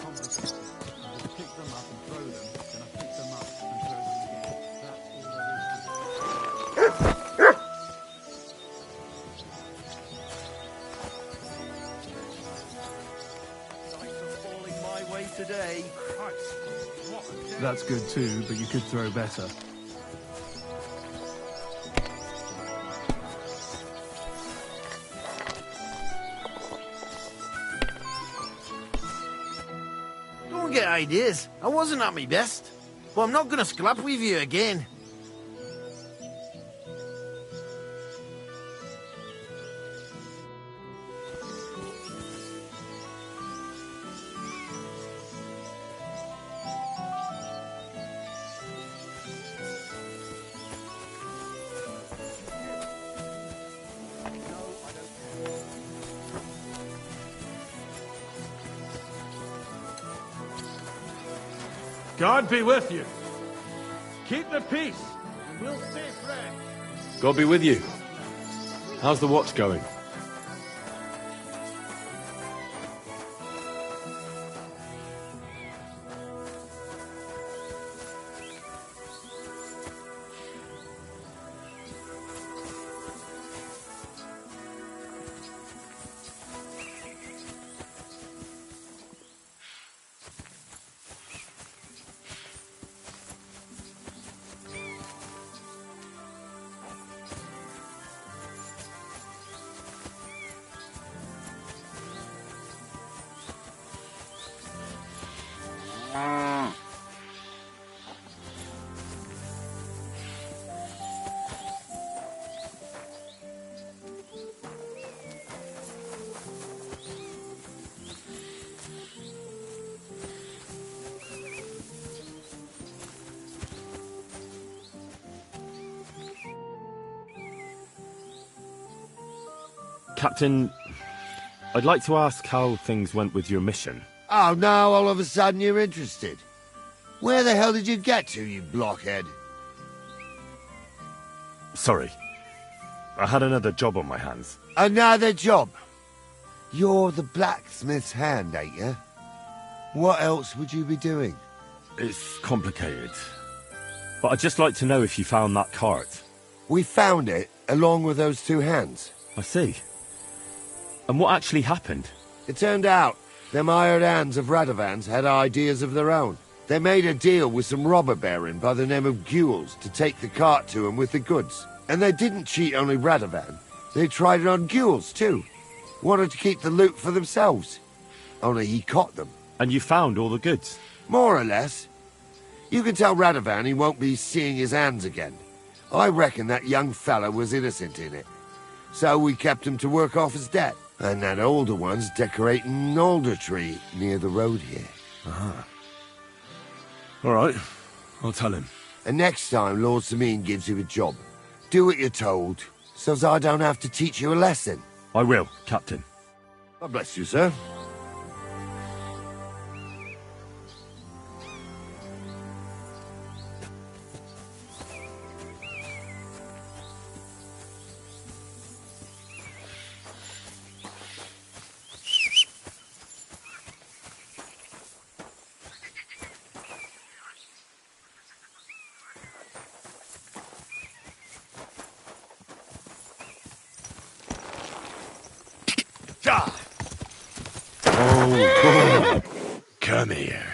complicated. I just pick them up and throw them, then I pick them up and throw them again. That's all there is to it. Dice are falling my way today. Christ, what a day. That's good too, but you could throw better. Don't get ideas. I wasn't at my best. But I'm not going to scrap with you again. God be with you. Keep the peace, and we'll stay friends. God be with you. How's the watch going? Captain, I'd like to ask how things went with your mission. Oh, now all of a sudden you're interested. Where the hell did you get to, you blockhead? Sorry. I had another job on my hands. Another job? You're the blacksmith's hand, ain't you? What else would you be doing? It's complicated. But I'd just like to know if you found that cart. We found it, along with those two hands. I see. And what actually happened? It turned out them hired hands of Radovan's had ideas of their own. They made a deal with some robber baron by the name of Gules to take the cart to him with the goods. And they didn't cheat only Radovan. They tried it on Gules too. Wanted to keep the loot for themselves. Only he caught them. And you found all the goods? More or less. You can tell Radovan he won't be seeing his hands again. I reckon that young fella was innocent in it. So we kept him to work off his debt. And that older one's decorating an alder tree near the road here. Ah. All right. I'll tell him. And next time Lord Sameen gives you a job, do what you're told, so as I don't have to teach you a lesson. I will, Captain. God bless you, sir. Oh, come here.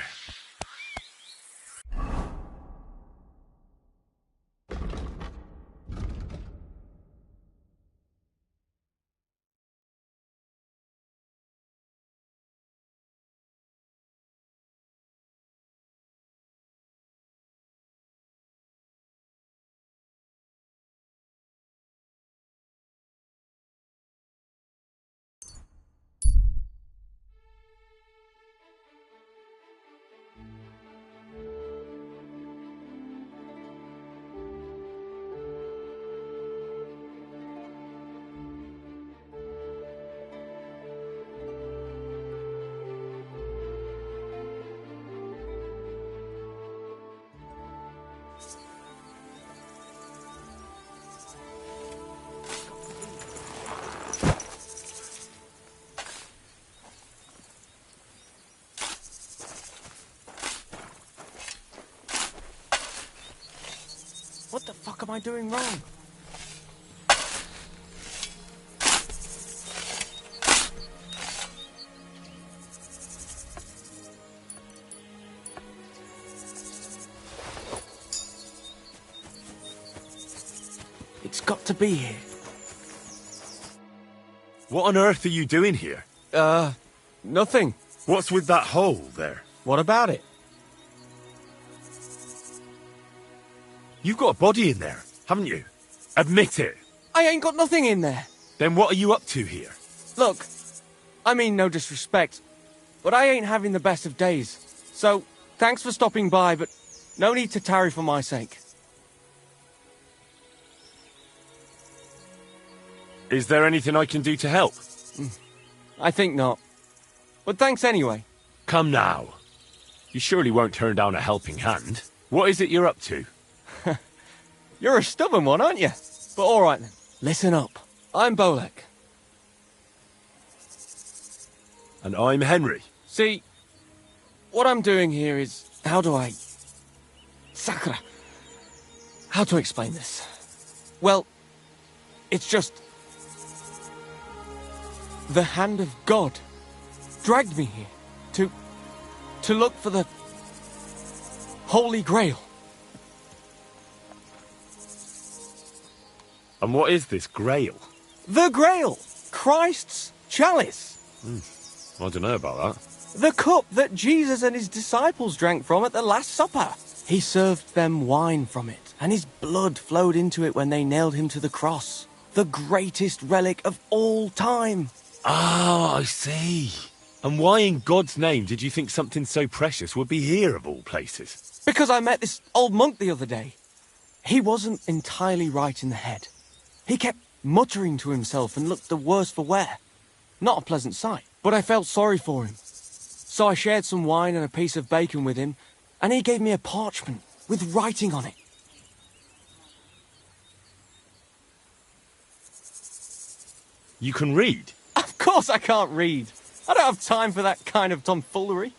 the fuck am I doing wrong? It's got to be here. What on earth are you doing here? Nothing. What's with that hole there? What about it? You've got a body in there, haven't you? Admit it. I ain't got nothing in there. Then what are you up to here? Look, I mean no disrespect, but I ain't having the best of days. So, thanks for stopping by, but no need to tarry for my sake. Is there anything I can do to help? I think not. But thanks anyway. Come now. You surely won't turn down a helping hand. What is it you're up to? You're a stubborn one, aren't you? But all right then. Listen up. I'm Bolek. And I'm Henry. See, what I'm doing here is... How do I... Sakura. How to explain this? Well, it's just... The hand of God dragged me here to look for the Holy Grail. And what is this Grail? The Grail! Christ's chalice! I don't know about that. The cup that Jesus and his disciples drank from at the Last Supper. He served them wine from it, and his blood flowed into it when they nailed him to the cross. The greatest relic of all time. Ah, I see. And why in God's name did you think something so precious would be here of all places? Because I met this old monk the other day. He wasn't entirely right in the head. He kept muttering to himself and looked the worse for wear. Not a pleasant sight, but I felt sorry for him. So I shared some wine and a piece of bacon with him, and he gave me a parchment with writing on it. You can read? Of course I can't read. I don't have time for that kind of tomfoolery.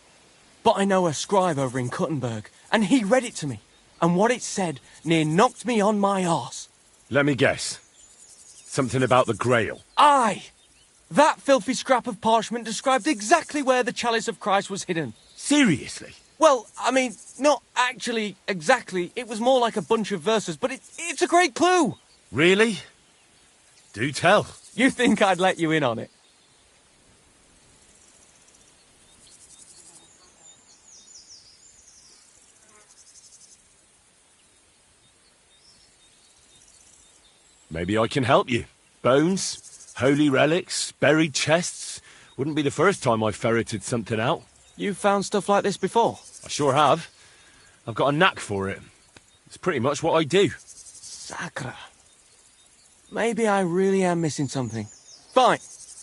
But I know a scribe over in Kuttenberg, and he read it to me. And what it said near knocked me on my arse. Let me guess. Something about the Grail. Aye! That filthy scrap of parchment described exactly where the chalice of Christ was hidden. Seriously? Well, I mean, not actually exactly. It was more like a bunch of verses, but it's a great clue. Really? Do tell. You think I'd let you in on it? Maybe I can help you. Bones, holy relics, buried chests. Wouldn't be the first time I ferreted something out. You've found stuff like this before? I sure have. I've got a knack for it. It's pretty much what I do. Sakura. Maybe I really am missing something. Fine.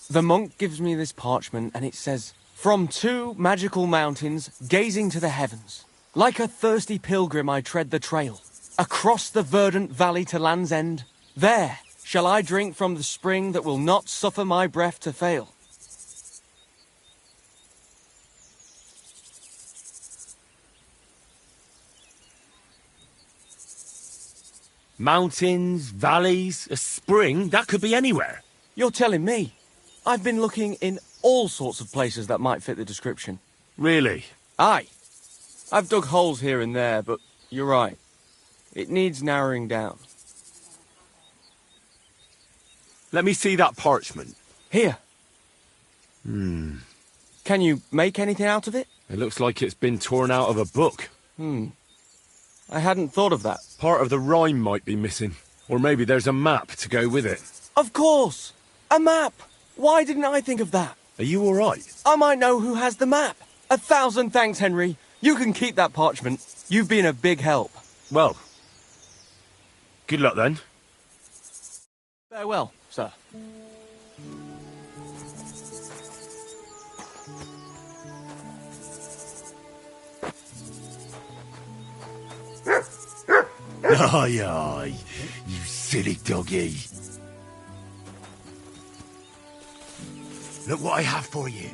The monk gives me this parchment and it says, "From two magical mountains, gazing to the heavens. Like a thirsty pilgrim I tread the trail. Across the verdant valley to Land's End. There shall I drink from the spring that will not suffer my breath to fail." Mountains, valleys, a spring, that could be anywhere. You're telling me. I've been looking in all sorts of places that might fit the description. Really? Aye. I've dug holes here and there, but you're right. It needs narrowing down. Let me see that parchment. Here. Can you make anything out of it? It looks like it's been torn out of a book. I hadn't thought of that. Part of the rhyme might be missing. Or maybe there's a map to go with it. Of course! A map! Why didn't I think of that? Are you all right? I might know who has the map. 1,000 thanks, Henry. You can keep that parchment. You've been a big help. Well, good luck then. Farewell, sir. Aye, aye, you silly doggy. Look what I have for you.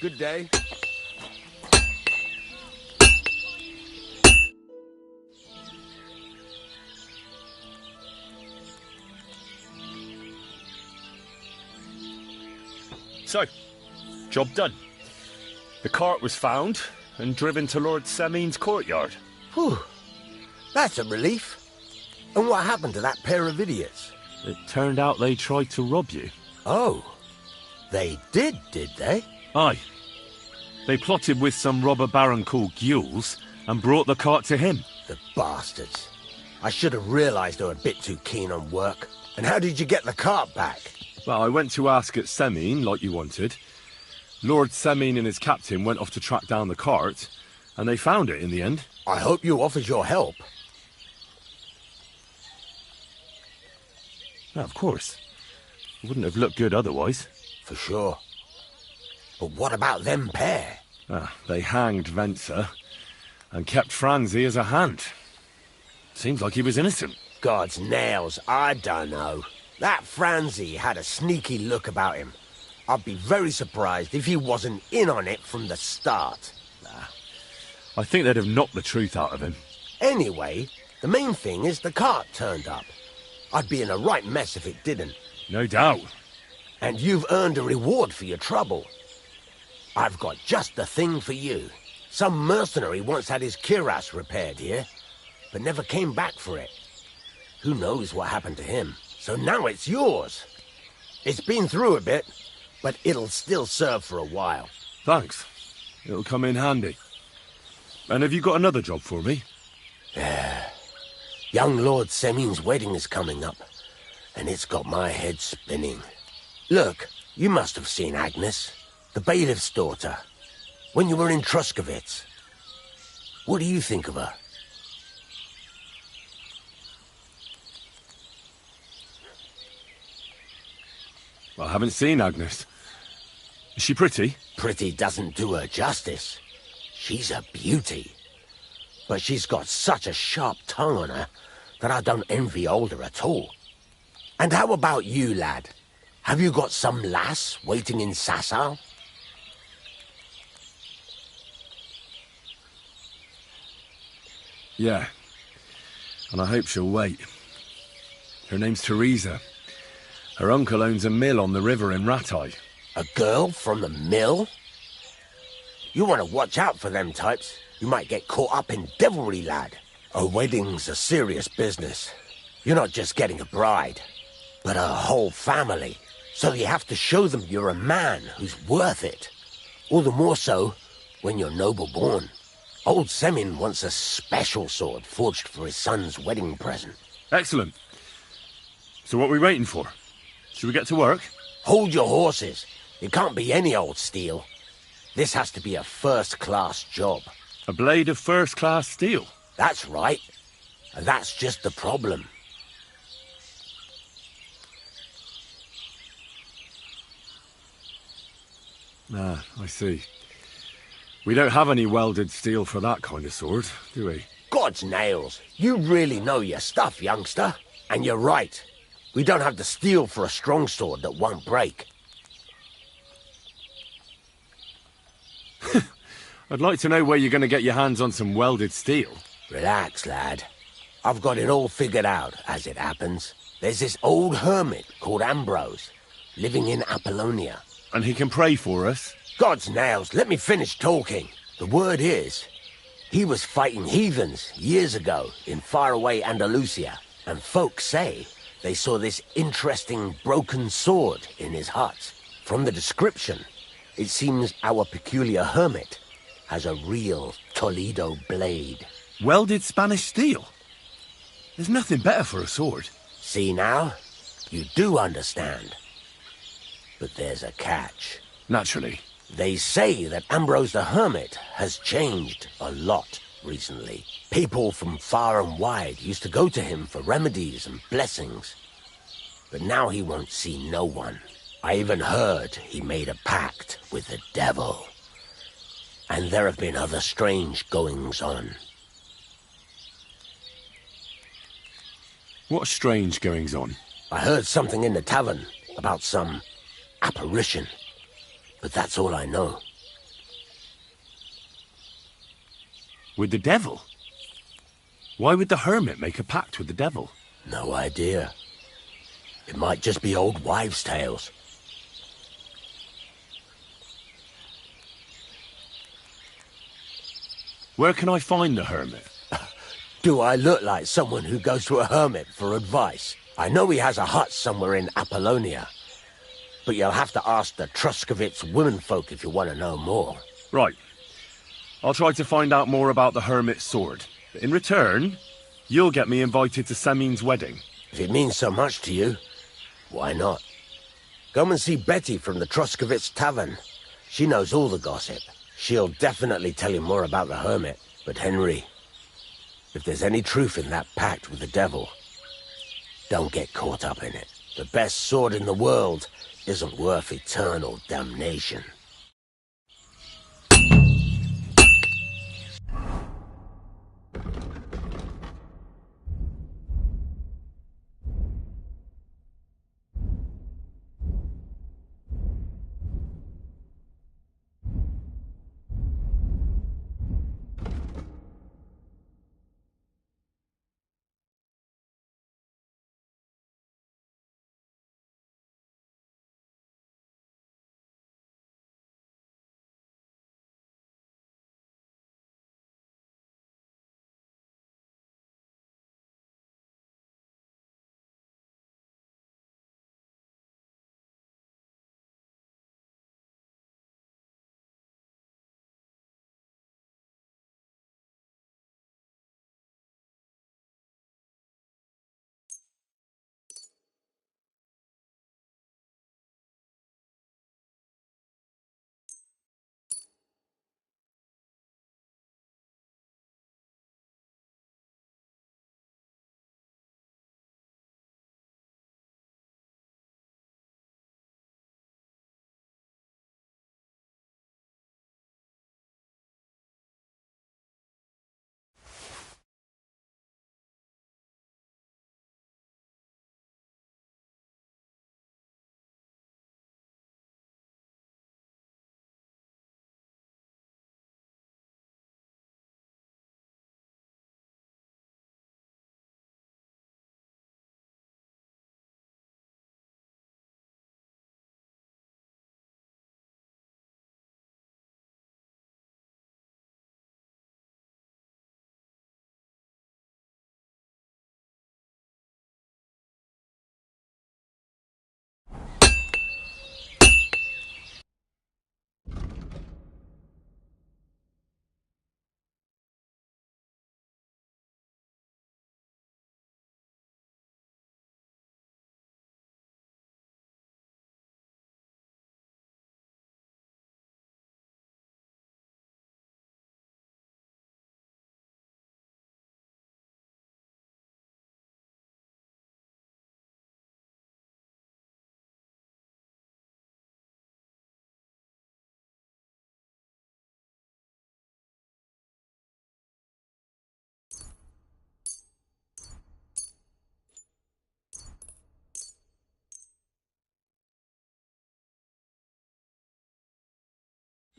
Good day. So, job done. The cart was found and driven to Lord Semin's courtyard. Whew. That's a relief. And what happened to that pair of idiots? It turned out they tried to rob you. Oh. They did they? Aye. They plotted with some robber baron called Gules and brought the cart to him. The bastards. I should have realised they were a bit too keen on work. And how did you get the cart back? Well, I went to ask at Semin, like you wanted. Lord Semin and his captain went off to track down the cart, and they found it in the end. I hope you offered your help. Yeah, of course. It wouldn't have looked good otherwise. For sure. But what about them pair? They hanged Venser and kept Franzi as a hand. Seems like he was innocent. God's nails, I don't know. That Franzi had a sneaky look about him. I'd be very surprised if he wasn't in on it from the start. I think they'd have knocked the truth out of him. Anyway, the main thing is the cart turned up. I'd be in a right mess if it didn't. No doubt. And you've earned a reward for your trouble. I've got just the thing for you. Some mercenary once had his cuirass repaired here, but never came back for it. Who knows what happened to him? So now it's yours. It's been through a bit, but it'll still serve for a while. Thanks. It'll come in handy. And have you got another job for me? Young Lord Semin's wedding is coming up, and it's got my head spinning. Look, you must have seen Agnes, the bailiff's daughter, when you were in Truskovitz. What do you think of her? I haven't seen Agnes. Is she pretty? Pretty doesn't do her justice. She's a beauty. But she's got such a sharp tongue on her that I don't envy older at all. And how about you, lad? Have you got some lass waiting in Sasau? Yeah. And I hope she'll wait. Her name's Teresa. Her uncle owns a mill on the river in Ratai. A girl from the mill? You want to watch out for them types. You might get caught up in devilry, lad. A wedding's a serious business. You're not just getting a bride, but a whole family. So you have to show them you're a man who's worth it. All the more so when you're noble-born. Old Semin wants a special sword forged for his son's wedding present. Excellent. So what are we waiting for? Should we get to work? Hold your horses. It can't be any old steel. This has to be a first-class job. A blade of first-class steel? That's right. And that's just the problem. Ah, I see. We don't have any welded steel for that kind of sword, do we? God's nails. You really know your stuff, youngster. And you're right. We don't have the steel for a strong sword that won't break. I'd like to know where you're going to get your hands on some welded steel. Relax, lad. I've got it all figured out, as it happens. There's this old hermit called Ambrose, living in Apollonia. And he can pray for us? God's nails, let me finish talking. The word is, he was fighting heathens years ago in faraway Andalusia, and folks say they saw this interesting broken sword in his hut. From the description, it seems our peculiar hermit has a real Toledo blade. Welded Spanish steel? There's nothing better for a sword. See now? You do understand. But there's a catch. Naturally. They say that Ambrose the Hermit has changed a lot recently. People from far and wide used to go to him for remedies and blessings. But now he won't see no one. I even heard he made a pact with the devil. And there have been other strange goings-on. What strange goings-on? I heard something in the tavern about some apparition. But that's all I know. With the devil? Why would the hermit make a pact with the devil? No idea. It might just be old wives' tales. Where can I find the hermit? Do I look like someone who goes to a hermit for advice? I know he has a hut somewhere in Apollonia. But you'll have to ask the Truscovitz womenfolk if you want to know more. Right. I'll try to find out more about the hermit's sword. In return, you'll get me invited to Semin's wedding. If it means so much to you, why not? Come and see Betty from the Truscovitz Tavern. She knows all the gossip. She'll definitely tell you more about the hermit. But Henry, if there's any truth in that pact with the devil, don't get caught up in it. The best sword in the world isn't worth eternal damnation.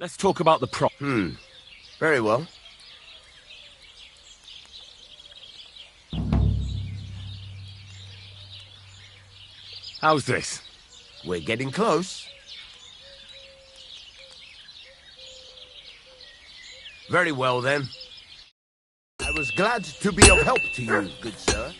Let's talk about the prop. Very well. How's this? We're getting close. Very well, then. I was glad to be of help to you, good sir.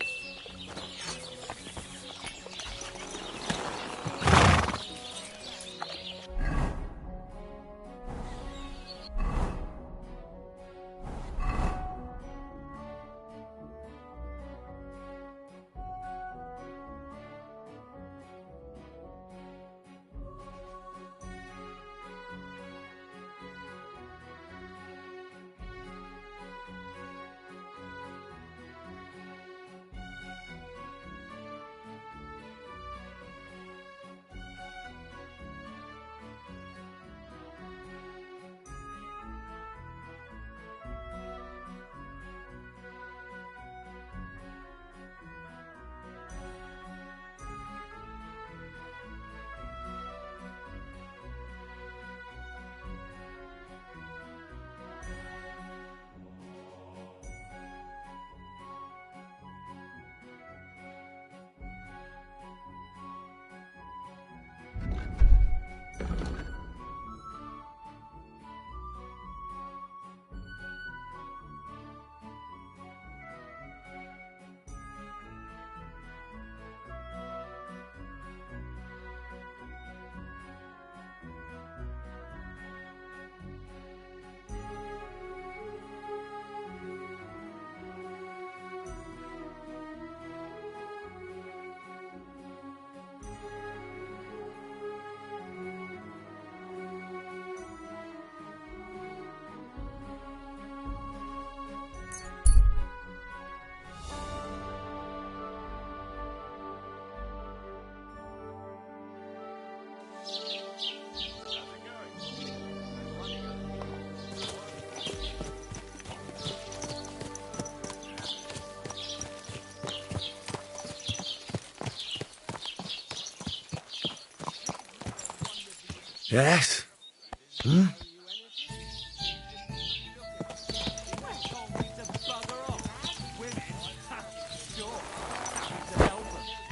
Yes? Hmm?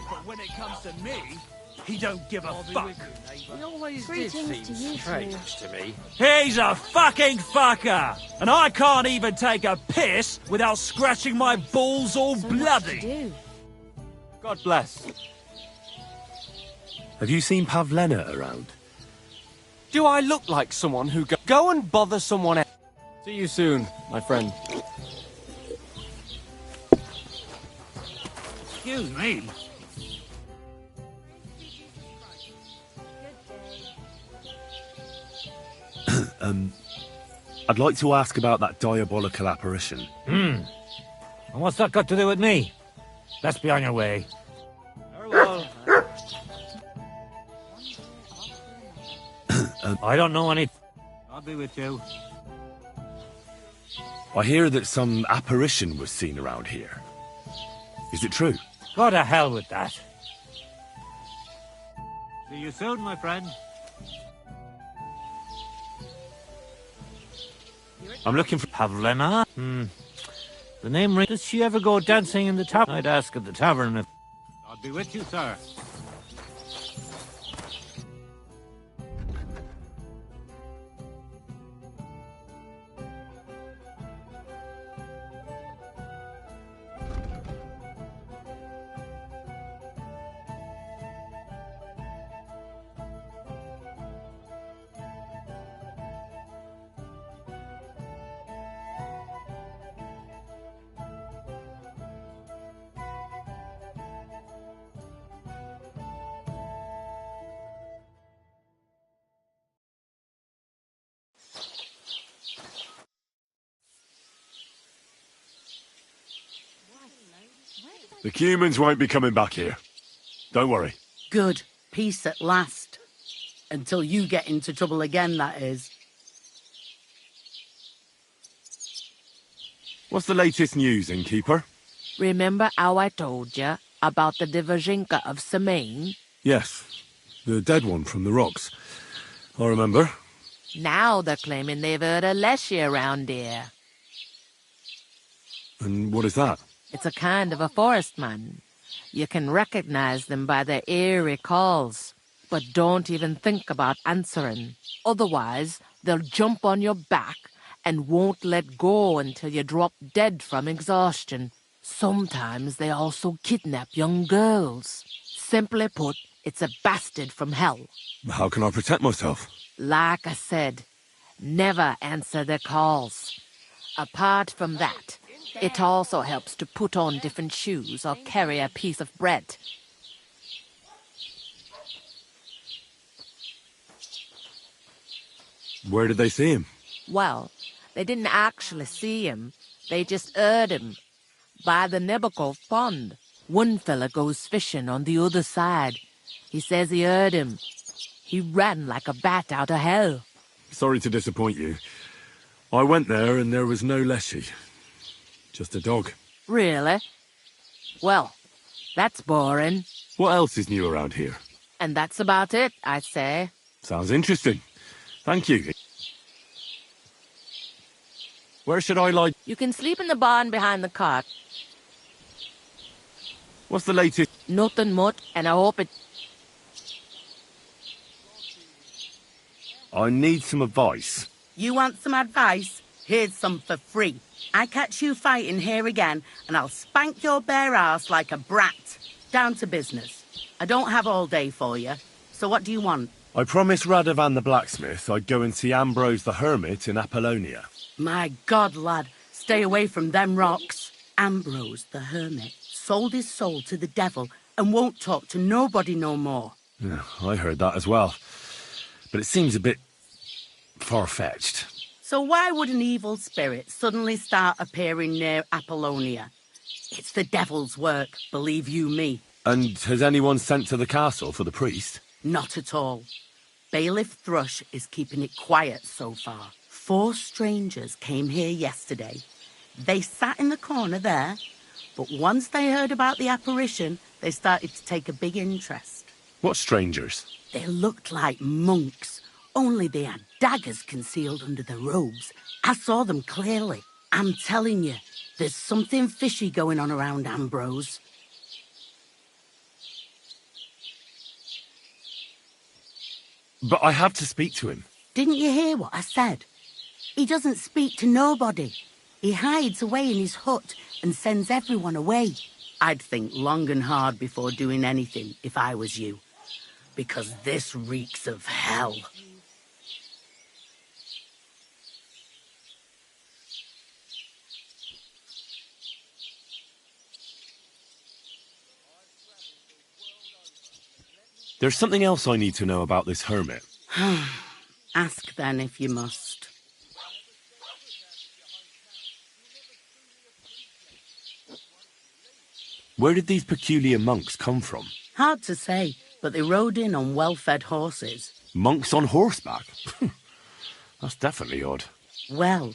But when it comes to me, he don't give a fuck. He always Greetings did to seem you strange to me. He's a fucking fucker! And I can't even take a piss without scratching my balls all So much to bloody. do. God bless. Have you seen Pavlena around? Do I look like someone who go and bother someone else? See you soon, my friend. Excuse me. I'd like to ask about that diabolical apparition. And what's that got to do with me? Let's be on your way. I don't know any... I'll be with you. I hear that some apparition was seen around here. Is it true? Go to hell with that. See you soon, my friend. I'm looking for... Pavlena? The name ring. Does she ever go dancing in the tavern? I'd ask at the tavern if... I'll be with you, sir. The humans won't be coming back here. Don't worry. Good. Peace at last. Until you get into trouble again, that is. What's the latest news, innkeeper? Remember how I told you about the Divazhinka of Semaine? Yes, the dead one from the rocks. I remember. Now they're claiming they've heard a leshy around here. And what is that? It's a kind of a forest man. You can recognize them by their eerie calls. But don't even think about answering. Otherwise, they'll jump on your back and won't let go until you drop dead from exhaustion. Sometimes they also kidnap young girls. Simply put, it's a bastard from hell. How can I protect myself? Like I said, never answer their calls. Apart from that, it also helps to put on different shoes or carry a piece of bread. Where did they see him? Well, they didn't actually see him. They just heard him. By the Nebakov pond. One fella goes fishing on the other side. He says he heard him. He ran like a bat out of hell. Sorry to disappoint you. I went there and there was no leshy. Just a dog. Really? Well, that's boring. What else is new around here? And that's about it, I'd say. Sounds interesting. Thank you. Where should I lie? You can sleep in the barn behind the cart. What's the latest? Nothing much, and I hope it... I need some advice. You want some advice? Here's some for free. I catch you fighting here again, and I'll spank your bare ass like a brat. Down to business. I don't have all day for you. So what do you want? I promised Radovan the blacksmith I'd go and see Ambrose the hermit in Apollonia. My God, lad, stay away from them rocks. Ambrose the hermit sold his soul to the devil and won't talk to nobody no more. Yeah, I heard that as well. But it seems a bit far-fetched. So why would an evil spirit suddenly start appearing near Apollonia? It's the devil's work, believe you me. And has anyone sent to the castle for the priest? Not at all. Bailiff Thrush is keeping it quiet so far. 4 strangers came here yesterday. They sat in the corner there, but once they heard about the apparition, they started to take a big interest. What strangers? They looked like monks, Only they had daggers concealed under their robes. I saw them clearly. I'm telling you, there's something fishy going on around Ambrose. But I have to speak to him. Didn't you hear what I said? He doesn't speak to nobody. He hides away in his hut and sends everyone away. I'd think long and hard before doing anything if I was you. Because this reeks of hell. There's something else I need to know about this hermit. Ask then if you must. Where did these peculiar monks come from? Hard to say, but they rode in on well-fed horses. Monks on horseback? That's definitely odd. Well,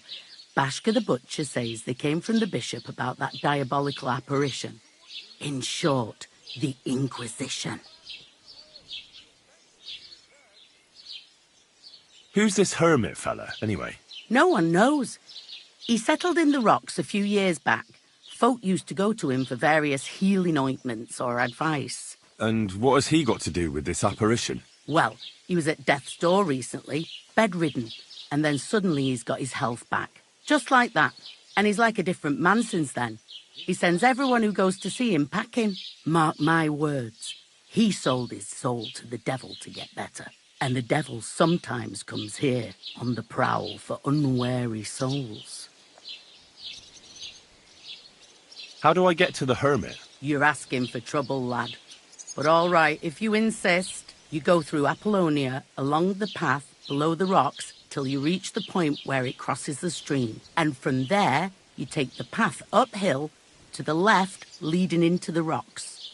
Bashka the Butcher says they came from the bishop about that diabolical apparition. In short, the Inquisition. Who's this hermit fella, anyway? No one knows. He settled in the rocks a few years back. Folk used to go to him for various healing ointments or advice. And what has he got to do with this apparition? Well, he was at death's door recently, bedridden, and then suddenly he's got his health back. Just like that. And he's like a different man since then. He sends everyone who goes to see him packing. Mark my words. He sold his soul to the devil to get better. And the devil sometimes comes here on the prowl for unwary souls. How do I get to the hermit? You're asking for trouble, lad. But all right, if you insist, you go through Apollonia, along the path below the rocks, till you reach the point where it crosses the stream. And from there, you take the path uphill to the left, leading into the rocks.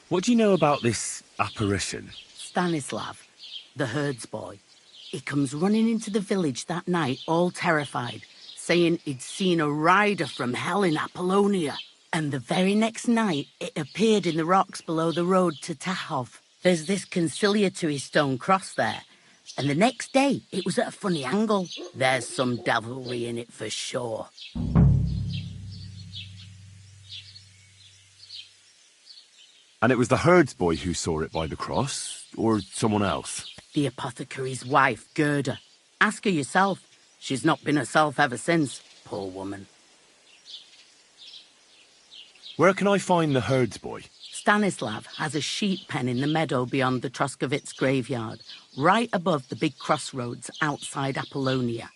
What do you know about this apparition? Stanislav, the herds boy. He comes running into the village that night, all terrified, saying he'd seen a rider from hell in Apollonia. And the very next night, it appeared in the rocks below the road to Tahov. There's this conciliatory stone cross there. And the next day, it was at a funny angle. There's some devilry in it for sure. And it was the herds boy who saw it by the cross, or someone else? The apothecary's wife, Gerda. Ask her yourself. She's not been herself ever since, poor woman. Where can I find the herds boy? Stanislav has a sheep pen in the meadow beyond the Troskovitz graveyard, right above the big crossroads outside Apollonia.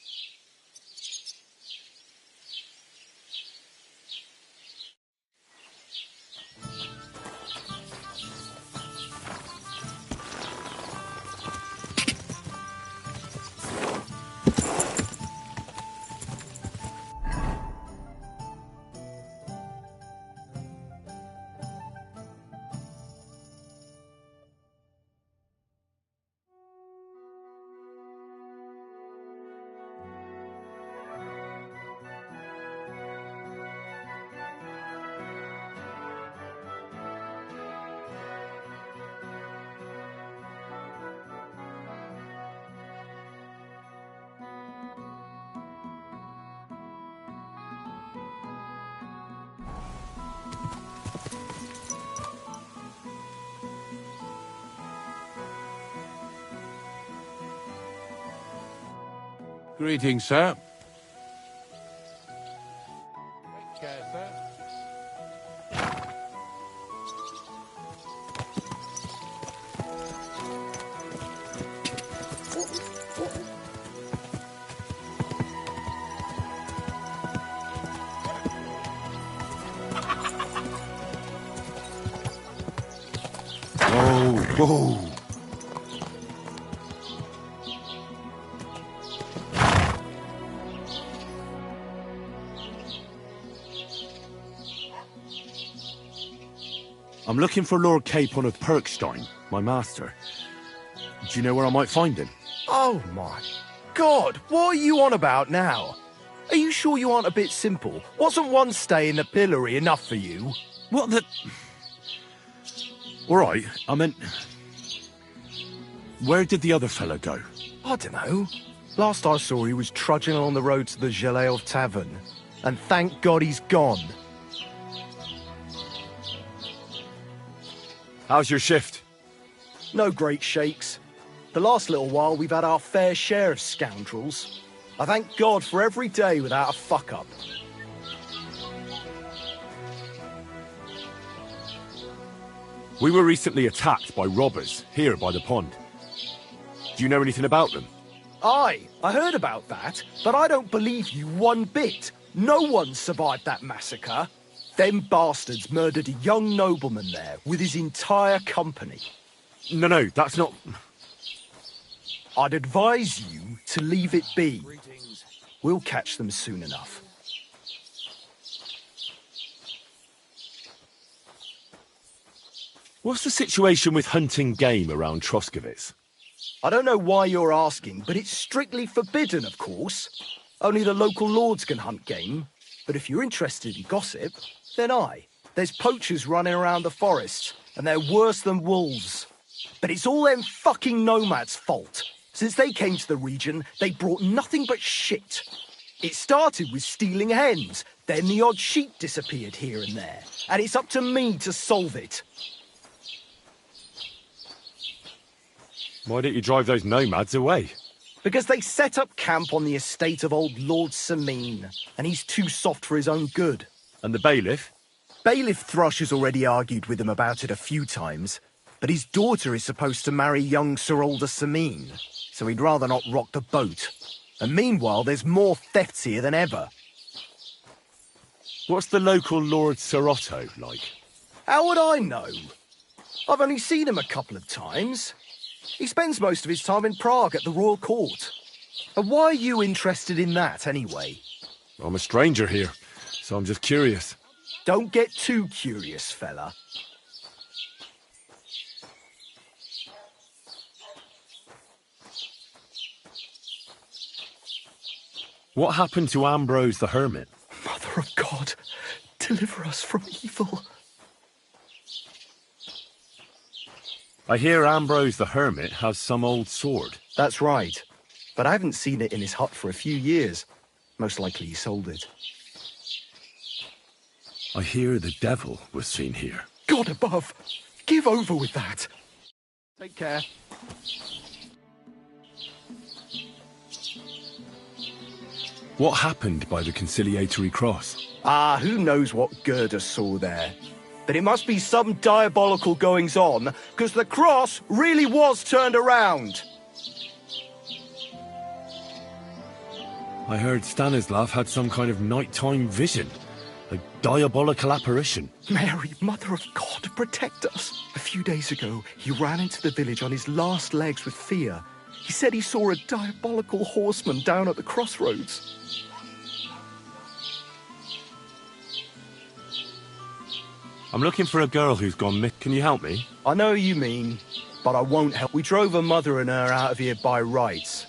Greetings, sir. Take care, sir. Whoa. I'm looking for Lord Capon of Perkstein, my master. Do you know where I might find him? Oh my God, what are you on about now? Are you sure you aren't a bit simple? Wasn't one stay in the pillory enough for you? What the... All right, I meant... Where did the other fella go? I don't know. Last I saw, he was trudging along the road to the Geleov Tavern. And thank God he's gone. How's your shift? No great shakes. The last little while, we've had our fair share of scoundrels. I thank God for every day without a fuck-up. We were recently attacked by robbers, here by the pond. Do you know anything about them? Aye, I heard about that, but I don't believe you one bit. No one survived that massacre. Them bastards murdered a young nobleman there with his entire company. No, that's not... I'd advise you to leave it be. We'll catch them soon enough. What's the situation with hunting game around Troskovitz? I don't know why you're asking, but it's strictly forbidden, of course. Only the local lords can hunt game. But if you're interested in gossip, then aye. There's poachers running around the forests, and they're worse than wolves. But it's all them fucking nomads' fault. Since they came to the region, they brought nothing but shit. It started with stealing hens, then the odd sheep disappeared here and there, and it's up to me to solve it. Why don't you drive those nomads away? Because they set up camp on the estate of old Lord Samine, and he's too soft for his own good. And the bailiff? Bailiff Thrush has already argued with him about it a few times, but his daughter is supposed to marry young Sir Alder Samine, so he'd rather not rock the boat. And meanwhile, there's more thefts here than ever. What's the local Lord Sir Otto like? How would I know? I've only seen him a couple of times. He spends most of his time in Prague at the Royal Court. And why are you interested in that, anyway? I'm a stranger here, so I'm just curious. Don't get too curious, fella. What happened to Ambrose the Hermit? Mother of God, deliver us from evil. I hear Ambrose the Hermit has some old sword. That's right. But I haven't seen it in his hut for a few years. Most likely he sold it. I hear the devil was seen here. God above! Give over with that! Take care. What happened by the conciliatory cross? Ah, who knows what Gerda saw there. But it must be some diabolical goings-on, because the cross really was turned around. I heard Stanislav had some kind of nighttime vision. A diabolical apparition. Mary, Mother of God, protect us. A few days ago, he ran into the village on his last legs with fear. He said he saw a diabolical horseman down at the crossroads. I'm looking for a girl who's gone missing. Can you help me? I know you mean, but I won't help. We drove her mother and her out of here by rights,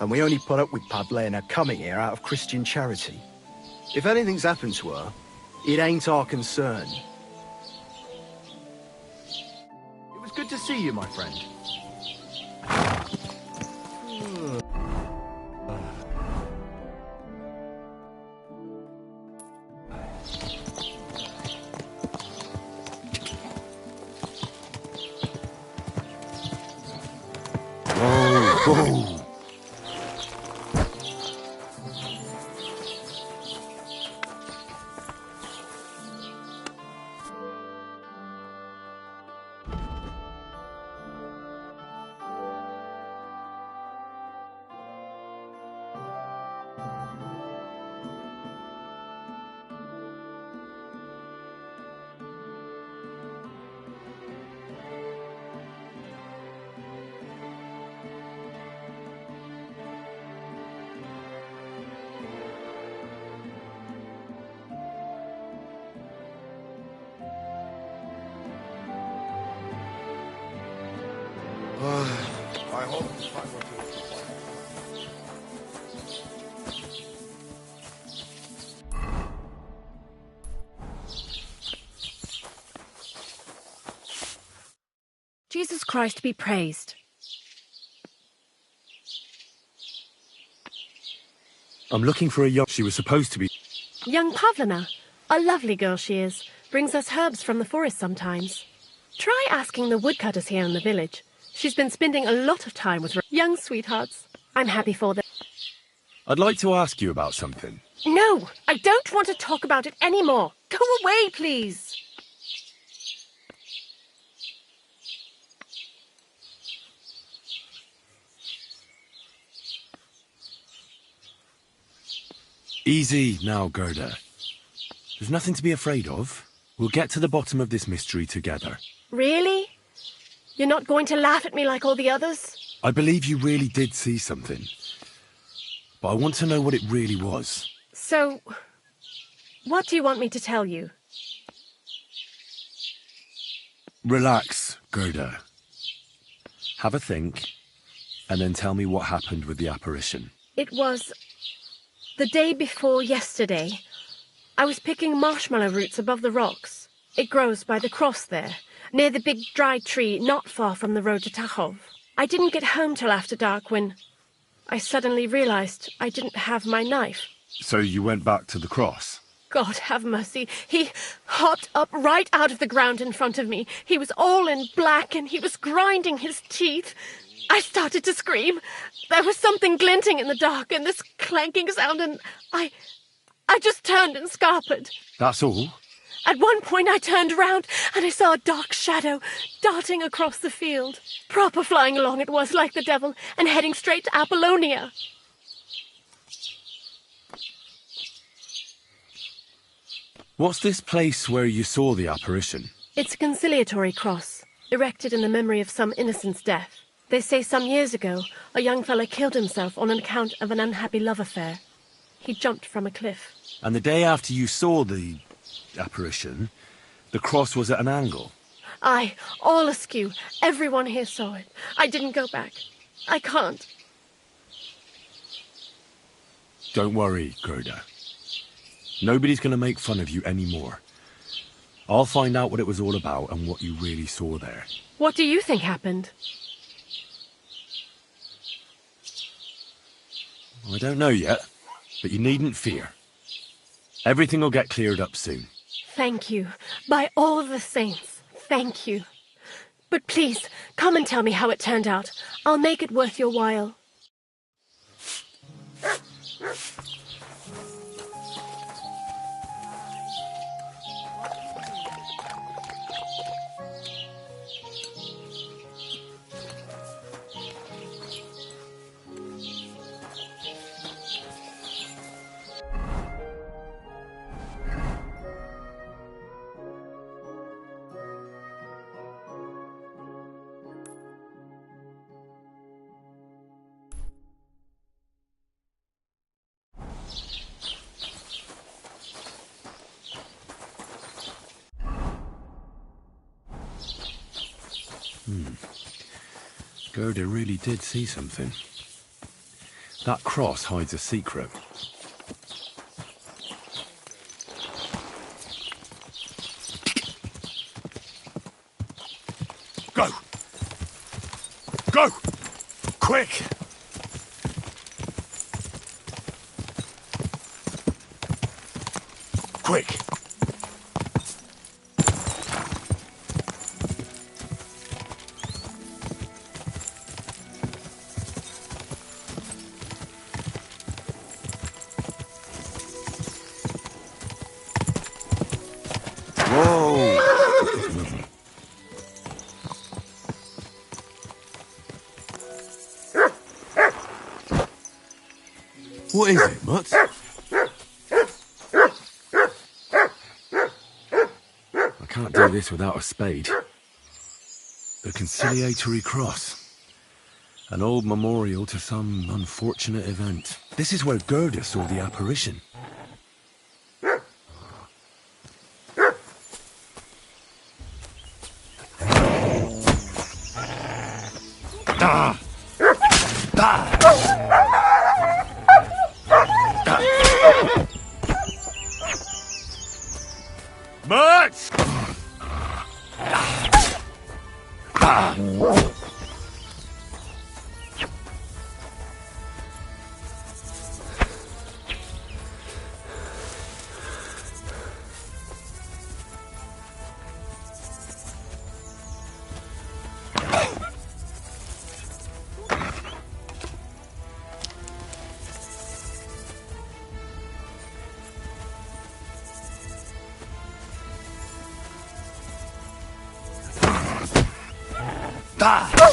and we only put up with Pavlena coming here out of Christian charity. If anything's happened to her, it ain't our concern. It was good to see you, my friend. Whoa! I hope it's fine with Jesus Christ be praised. I'm looking for a young... She was supposed to be... Young Pavlina. A lovely girl she is. Brings us herbs from the forest sometimes. Try asking the woodcutters here in the village. She's been spending a lot of time with young sweethearts. I'm happy for them. I'd like to ask you about something. No, I don't want to talk about it anymore. Go away, please. Easy now, Gerda. There's nothing to be afraid of. We'll get to the bottom of this mystery together. Really? You're not going to laugh at me like all the others? I believe you really did see something. But I want to know what it really was. So, what do you want me to tell you? Relax, Gerda. Have a think, and then tell me what happened with the apparition. It was the day before yesterday. I was picking marshmallow roots above the rocks. It grows by the cross there, near the big dry tree not far from the road to Tachov. I didn't get home till after dark when I suddenly realized I didn't have my knife. So you went back to the cross? God have mercy. He hopped up right out of the ground in front of me. He was all in black and he was grinding his teeth. I started to scream. There was something glinting in the dark and this clanking sound, and I just turned and scarpered. That's all? At one point I turned round and I saw a dark shadow darting across the field. Proper flying along it was, like the devil, and heading straight to Apollonia. What's this place where you saw the apparition? It's a conciliatory cross, erected in the memory of some innocent's death. They say some years ago, a young fellow killed himself on account of an unhappy love affair. He jumped from a cliff. And the day after you saw the apparition, the cross was at an angle? Aye, all askew. Everyone here saw it. I didn't go back. I can't. Don't worry, Gerda. Nobody's going to make fun of you anymore. I'll find out what it was all about and what you really saw there. What do you think happened? I don't know yet, but you needn't fear. Everything will get cleared up soon. Thank you. By all the saints, thank you. But please, come and tell me how it turned out. I'll make it worth your while. Gerda really did see something. That cross hides a secret. Go! Go! Quick! Quick! What is it, Mutt? I can't do this without a spade. The conciliatory cross. An old memorial to some unfortunate event. This is where Gerda saw the apparition. Ah! Ah! Mutt! But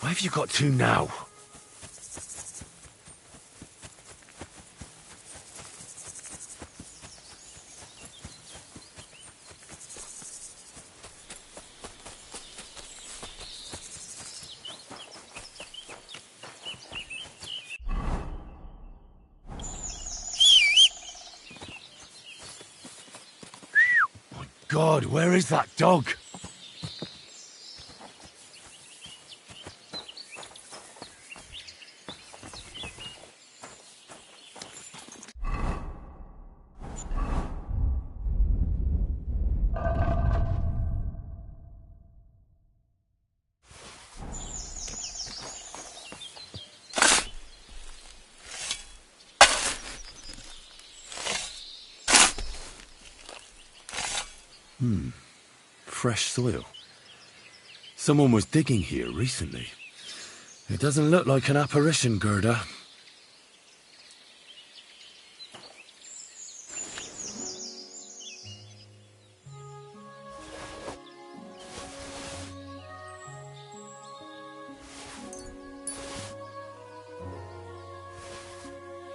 Why have you got two now? God, where is that dog? Fresh soil. Someone was digging here recently. It doesn't look like an apparition, Gerda.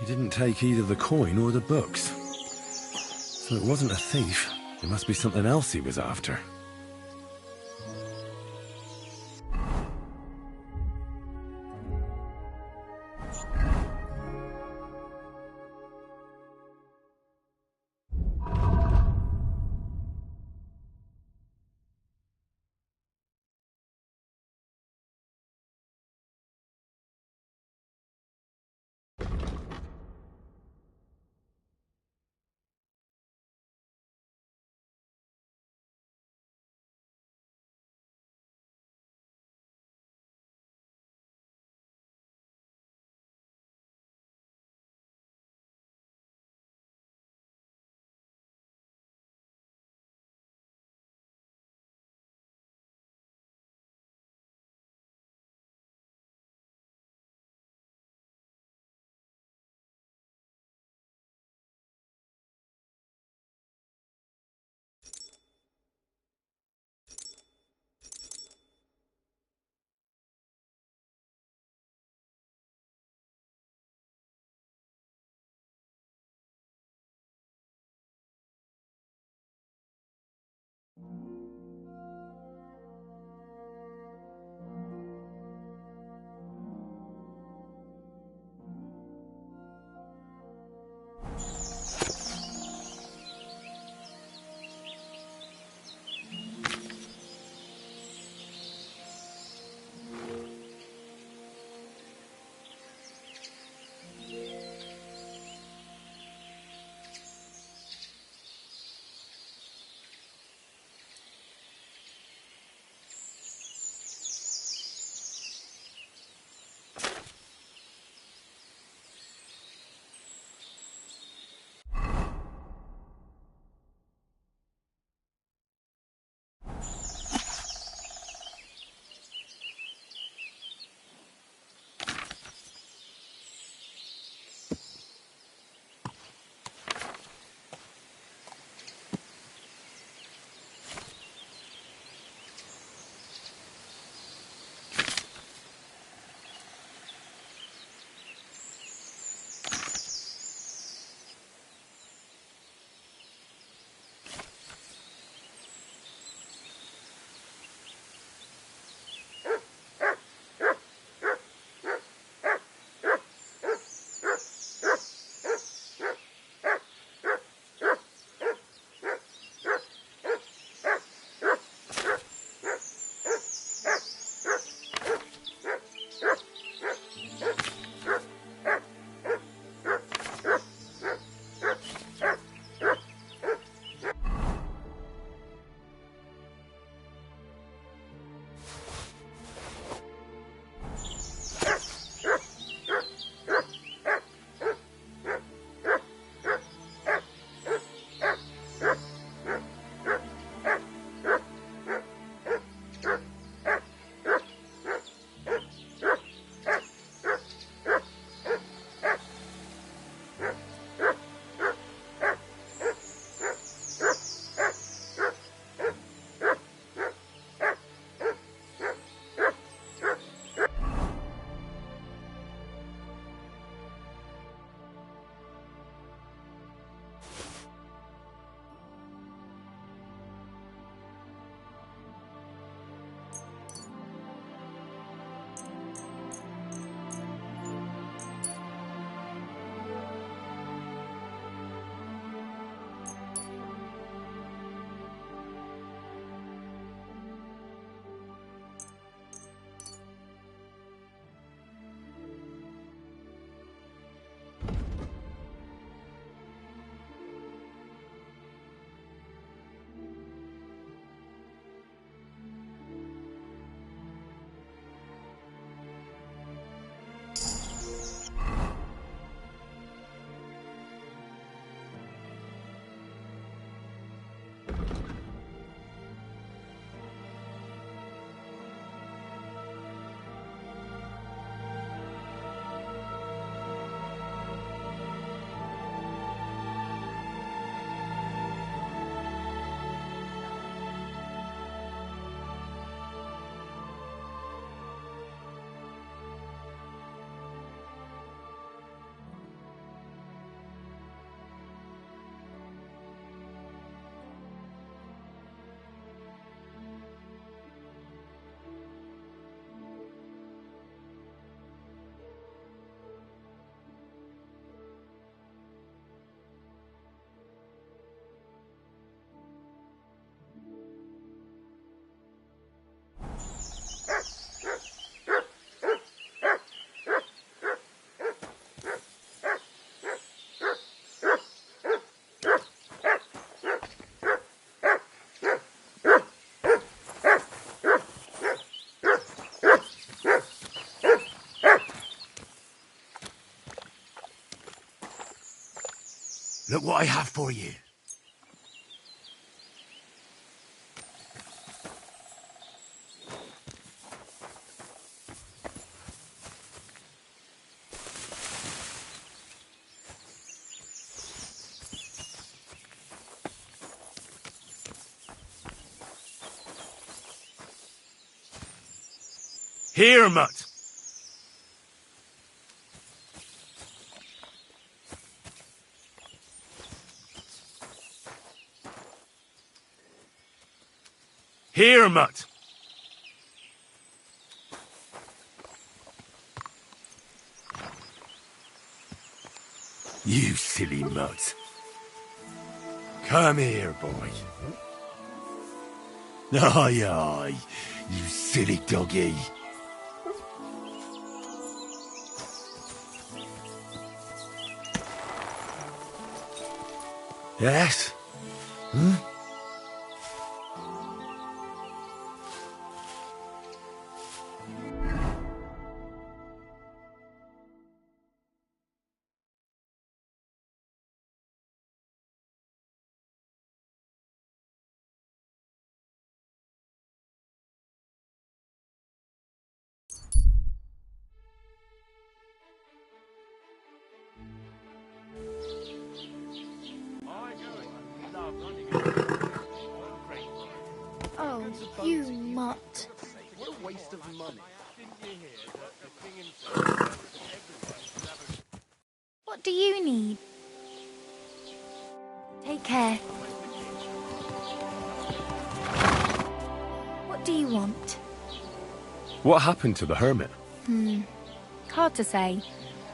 He didn't take either the coin or the books. So it wasn't a thief. It must be something else he was after. Look what I have for you. Here, mutt. Here, mutt. You silly mutt. Come here, boy. Aye, aye, you silly doggy. Yes? Hmm? Oh, you mutt. What a waste of money. What do you need? Take care. What do you want? What happened to the hermit? Hard to say.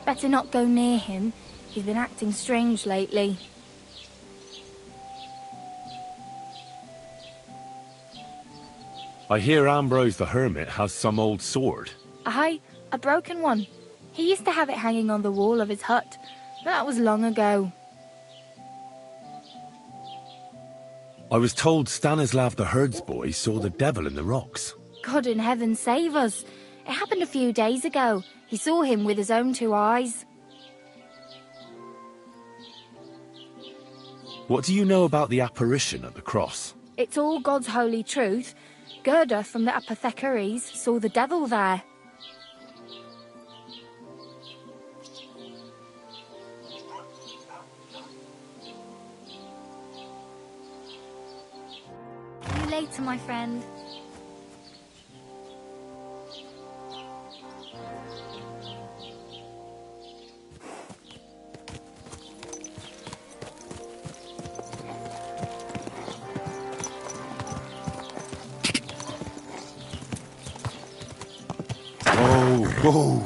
Better not go near him. He's been acting strange lately. I hear Ambrose the hermit has some old sword. Aye, a broken one. He used to have it hanging on the wall of his hut, but that was long ago. I was told Stanislav the herdsboy saw the devil in the rocks. God in heaven save us. It happened a few days ago. He saw him with his own 2 eyes. What do you know about the apparition at the cross? It's all God's holy truth. Gerda from the apothecaries saw the devil there. See you later, my friend. Whoa!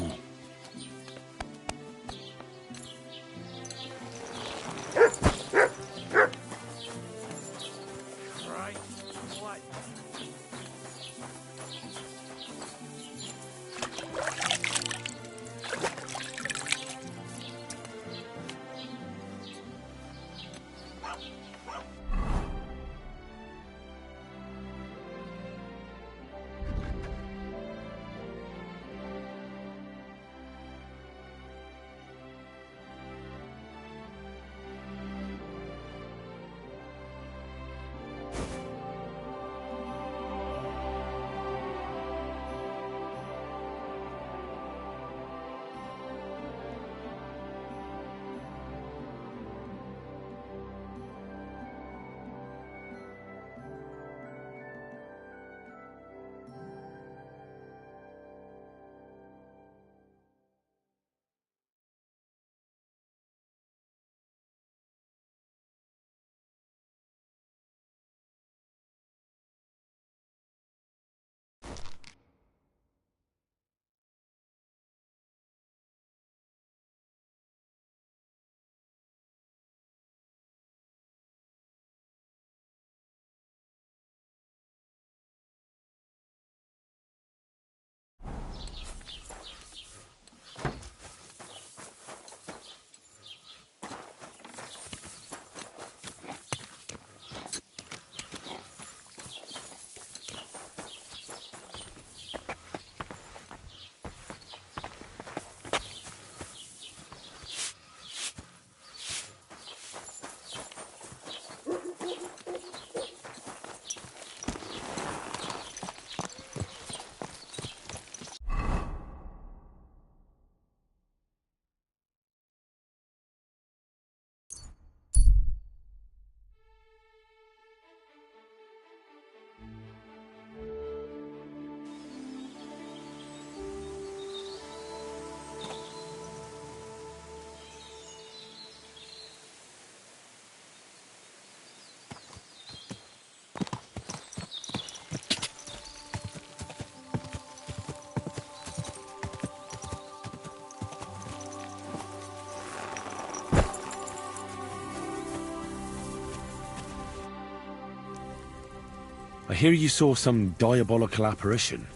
I hear you saw some diabolical apparition.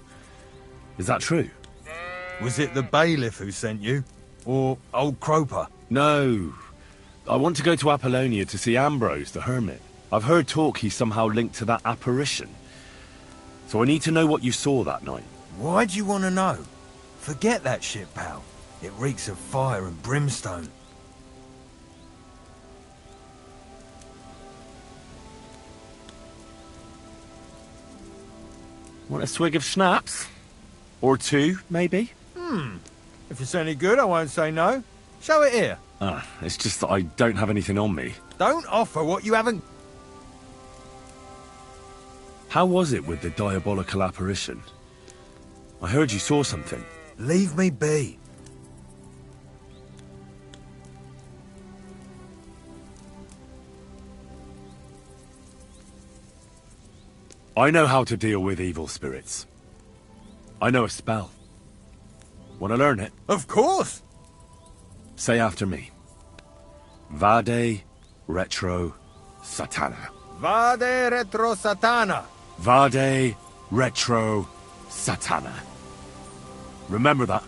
Is that true? Was it the bailiff who sent you? Or old Croper? No. I want to go to Apollonia to see Ambrose, the hermit. I've heard talk he's somehow linked to that apparition. So I need to know what you saw that night. Why'd you want to know? Forget that shit, pal. It reeks of fire and brimstone. Want a swig of schnapps? Or two, maybe? If it's any good, I won't say no. Show it here. It's just that I don't have anything on me. Don't offer what you haven't... How was it with the diabolical apparition? I heard you saw something. Leave me be. I know how to deal with evil spirits. I know a spell. Want to learn it? Of course! Say after me. Vade retro satana. Vade retro satana. Vade retro satana. Remember that.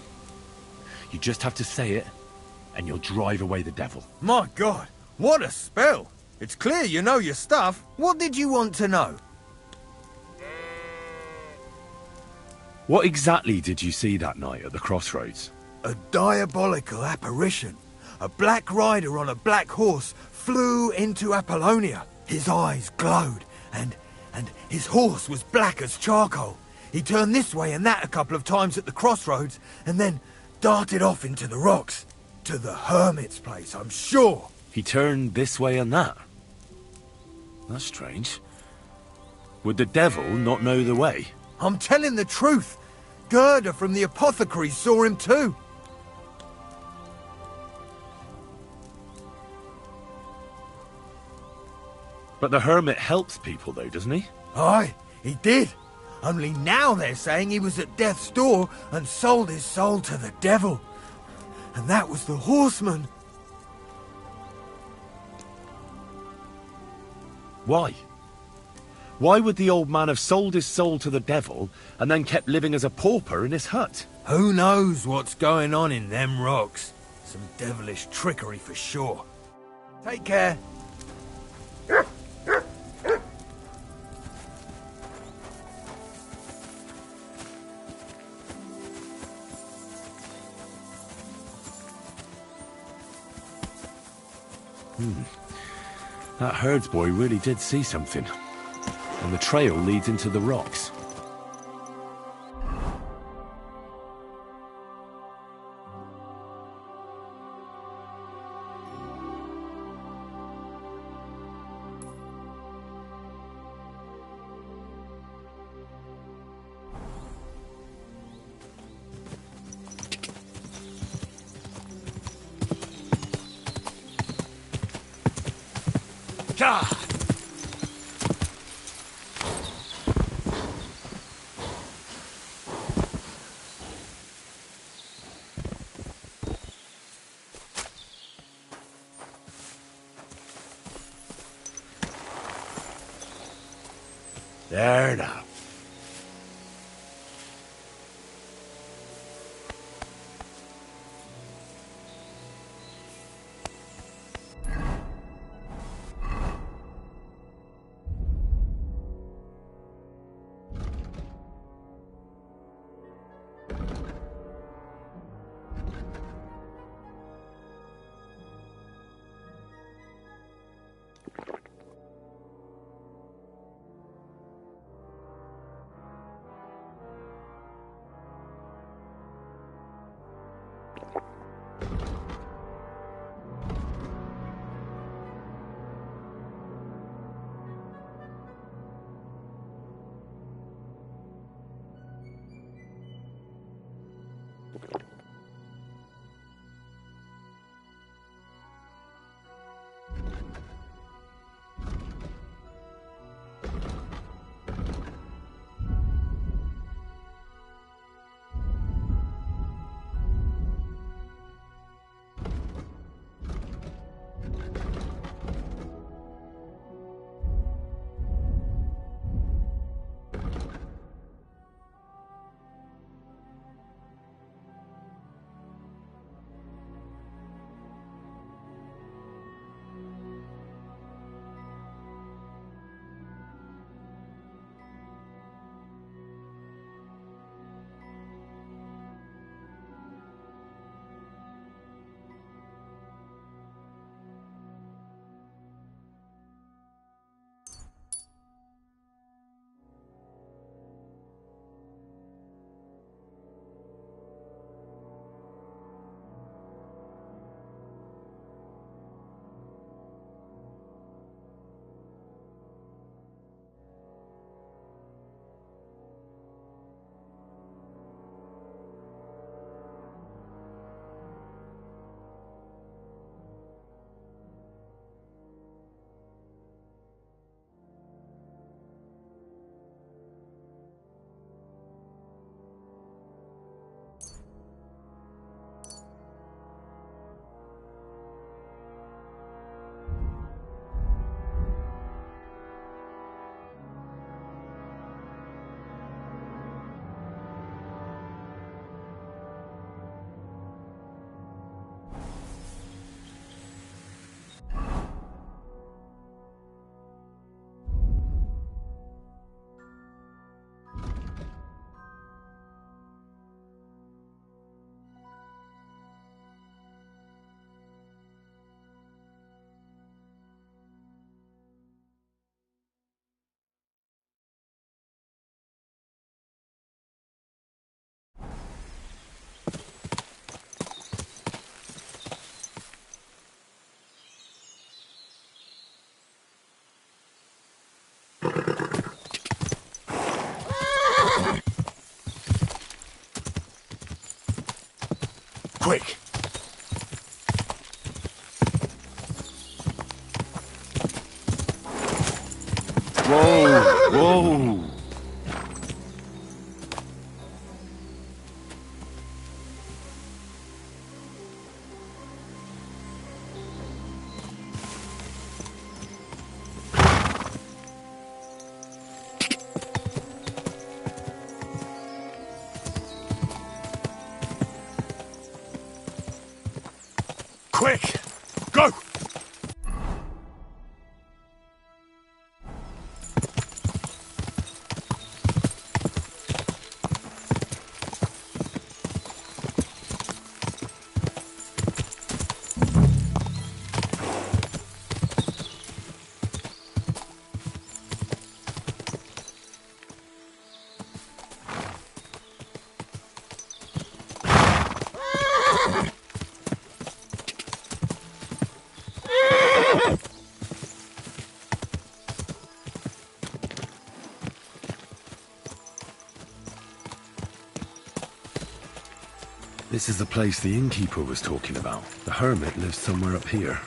You just have to say it, and you'll drive away the devil. My God, what a spell! It's clear you know your stuff. What did you want to know? What exactly did you see that night at the crossroads? A diabolical apparition. A black rider on a black horse flew into Apollonia. His eyes glowed, and his horse was black as charcoal. He turned this way and that a couple of times at the crossroads, and then darted off into the rocks. To the hermit's place, I'm sure. He turned this way and that? That's strange. Would the devil not know the way? I'm telling the truth. Gerda from the apothecary saw him too. But the hermit helps people though, doesn't he? Aye, he did. Only now they're saying he was at death's door and sold his soul to the devil. And that was the horseman. Why? Why would the old man have sold his soul to the devil and then kept living as a pauper in his hut? Who knows what's going on in them rocks? Some devilish trickery for sure. Take care. That herdsboy really did see something. And the trail leads into the rocks. There now. Quick! Whoa! Whoa! Quick! Go! This is the place the innkeeper was talking about. The hermit lives somewhere up here.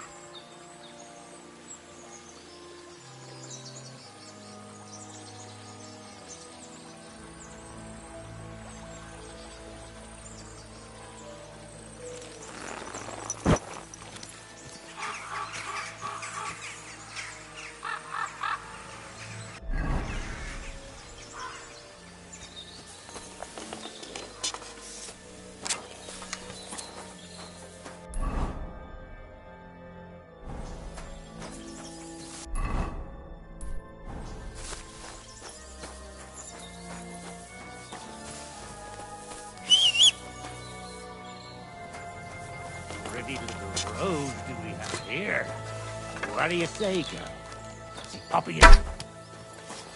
Pretty little rose do we have here? What do you say, girl? See Poppy in...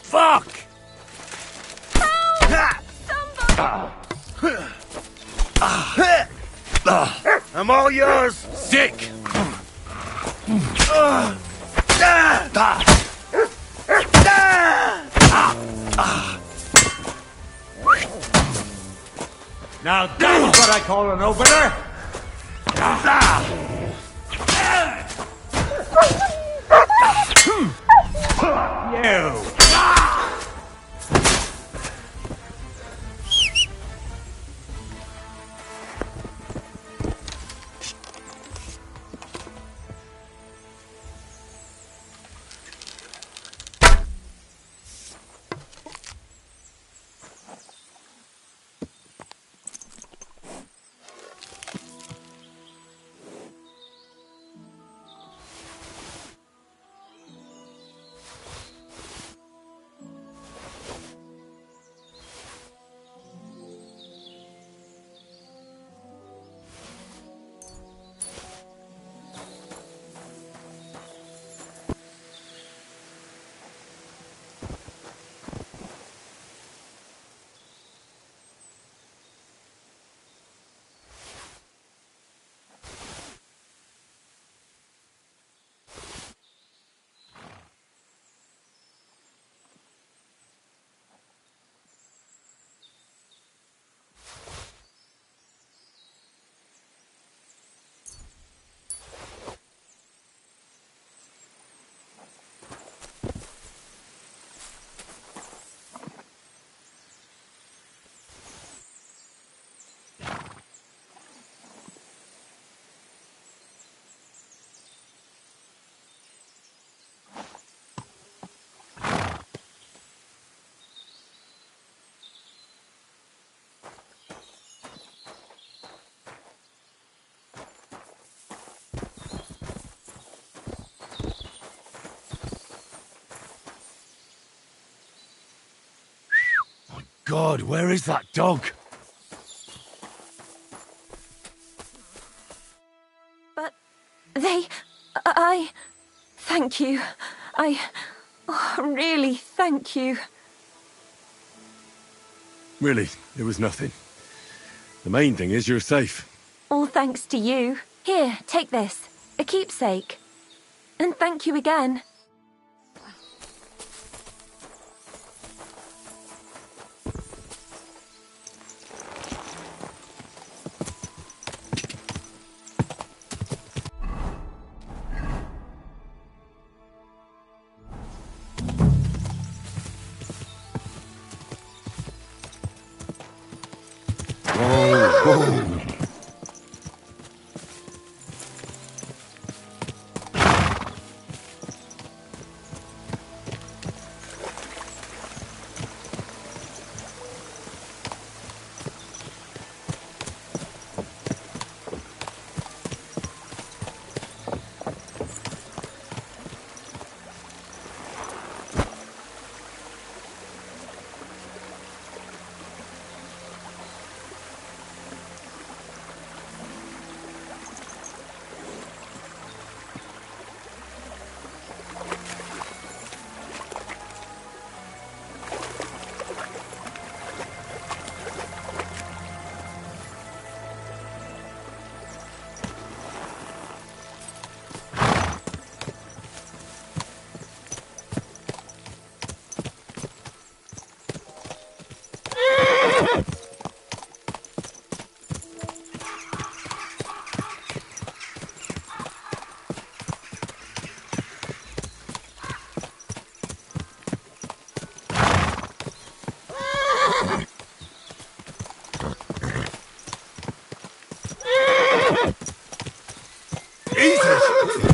Fuck! I'm all yours! Sick! Now that's what I call an opener! You! God, where is that dog? But thank you. Really thank you. Really, it was nothing. The main thing is you're safe. All thanks to you. Here, take this. A keepsake. And thank you again.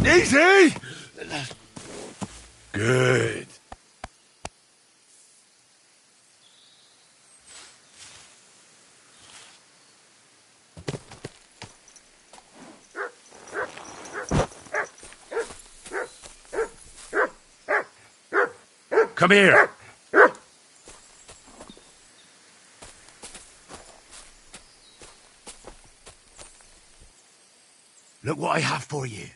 Easy! Good. Come here. Look what I have for you.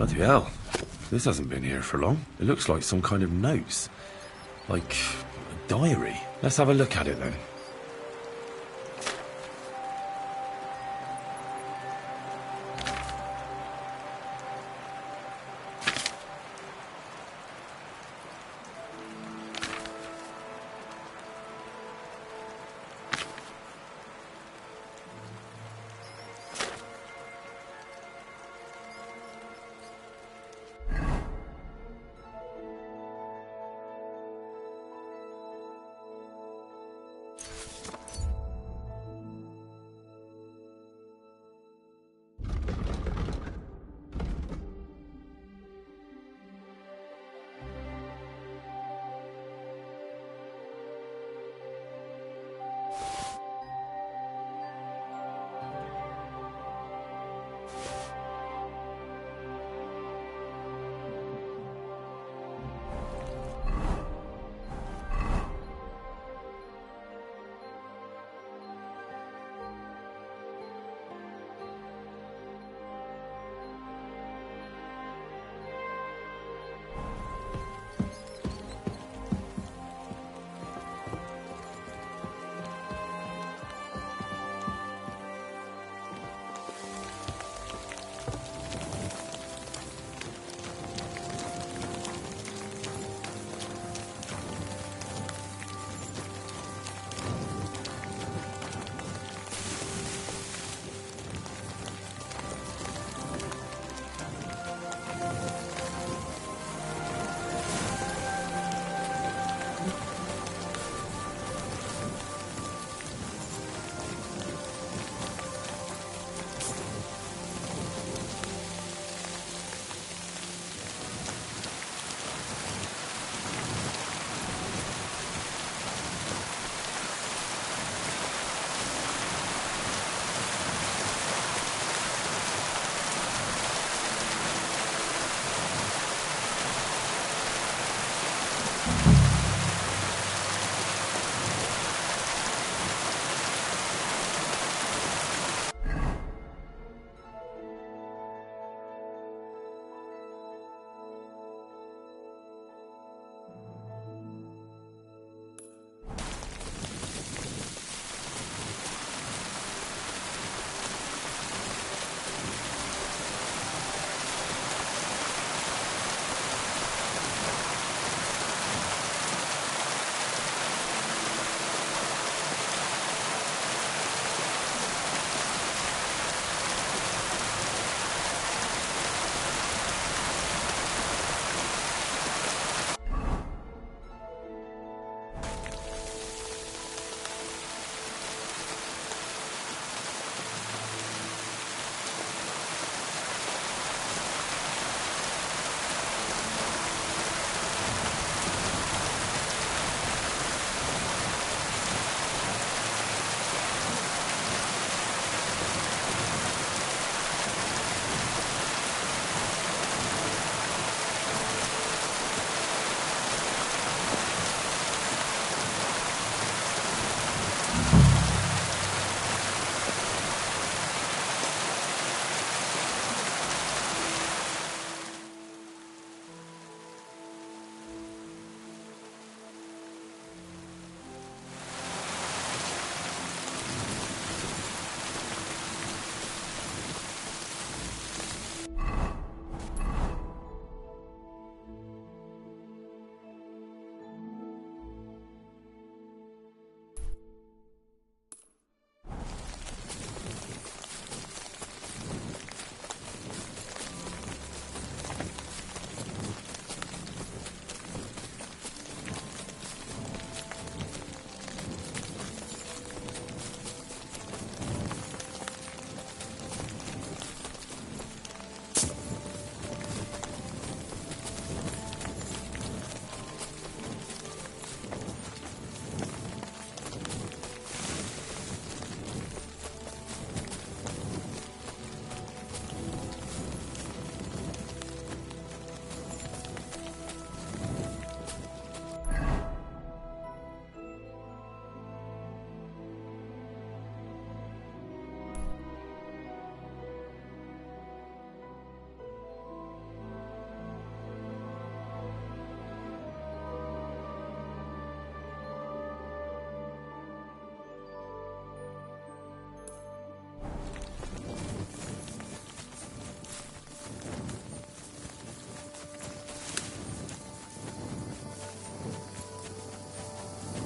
Bloody hell. This hasn't been here for long. It looks like some kind of notes. Like a diary. Let's have a look at it then.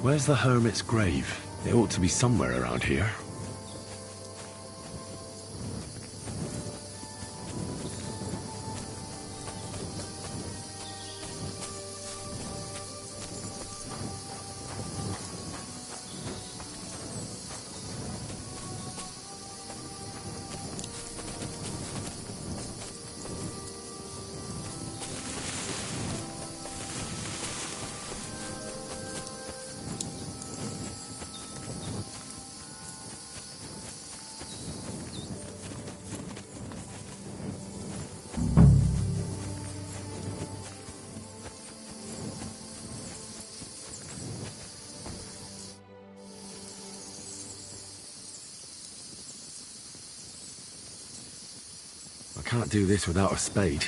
Where's the hermit's grave? It ought to be somewhere around here. I can't do this without a spade.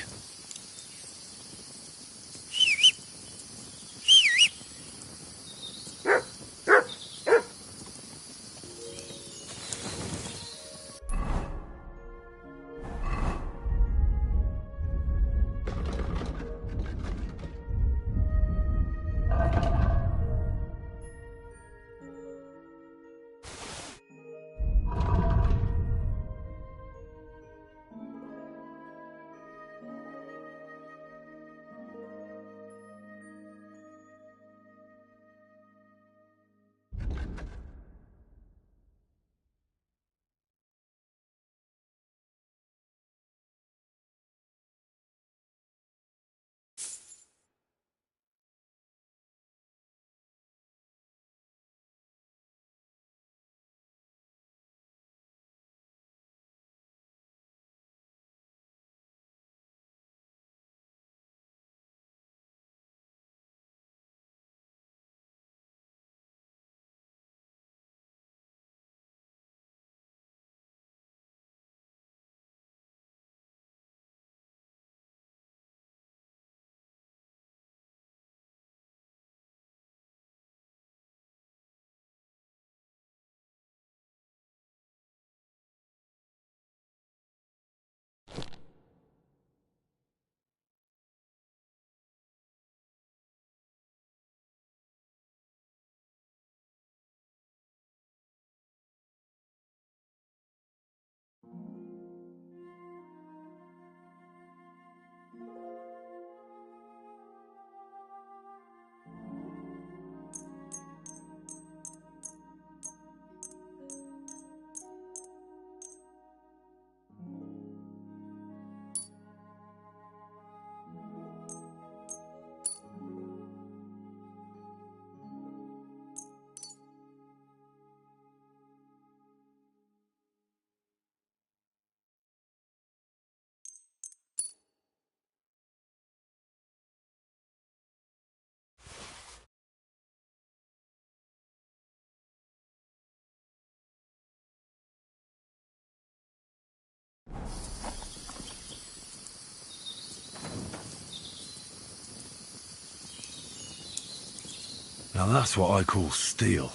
Now that's what I call steel.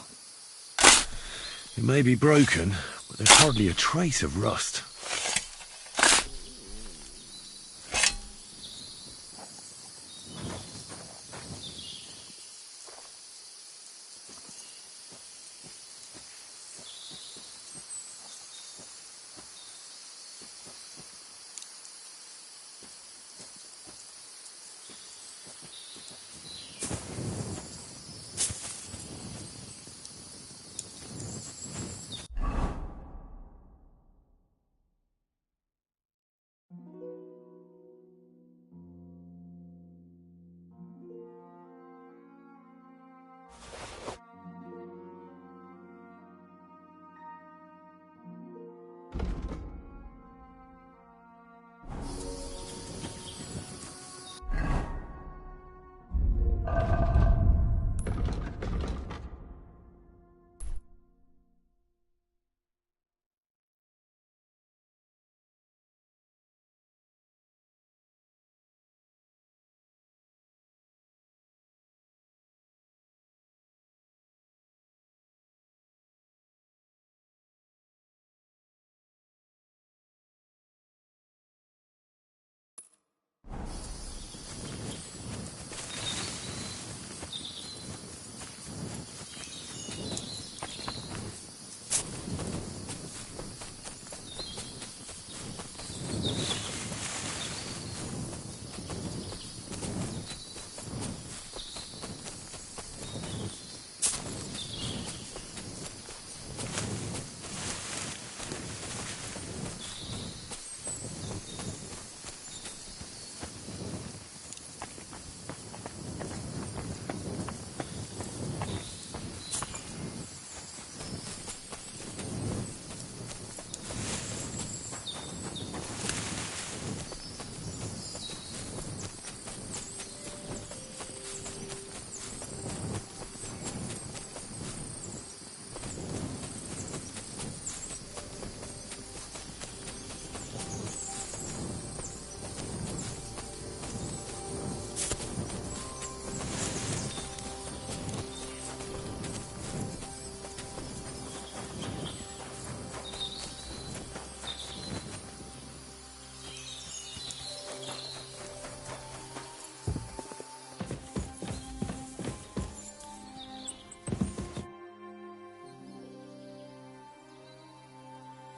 It may be broken, but there's hardly a trace of rust.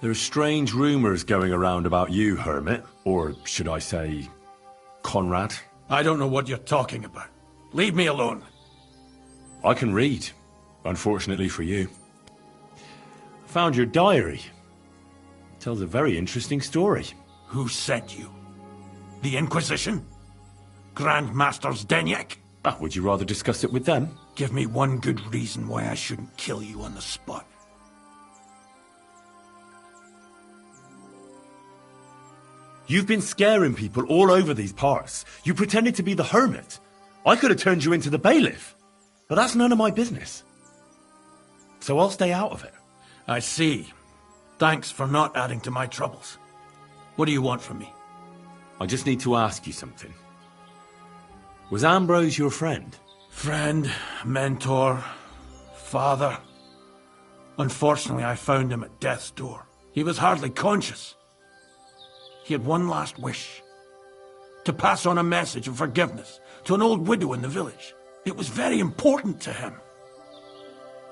There's strange rumours going around about you, Hermit. Or should I say, Conrad? I don't know what you're talking about. Leave me alone. I can read, unfortunately for you. I found your diary. It tells a very interesting story. Who sent you? The Inquisition? Grand Masters Denyak? Would you rather discuss it with them? Give me one good reason why I shouldn't kill you on the spot. You've been scaring people all over these parts. You pretended to be the hermit. I could have turned you into the bailiff. But that's none of my business. So I'll stay out of it. I see. Thanks for not adding to my troubles. What do you want from me? I just need to ask you something. Was Ambrose your friend? Friend, mentor, father. Unfortunately, I found him at death's door. He was hardly conscious. He had one last wish. To pass on a message of forgiveness to an old widow in the village. It was very important to him.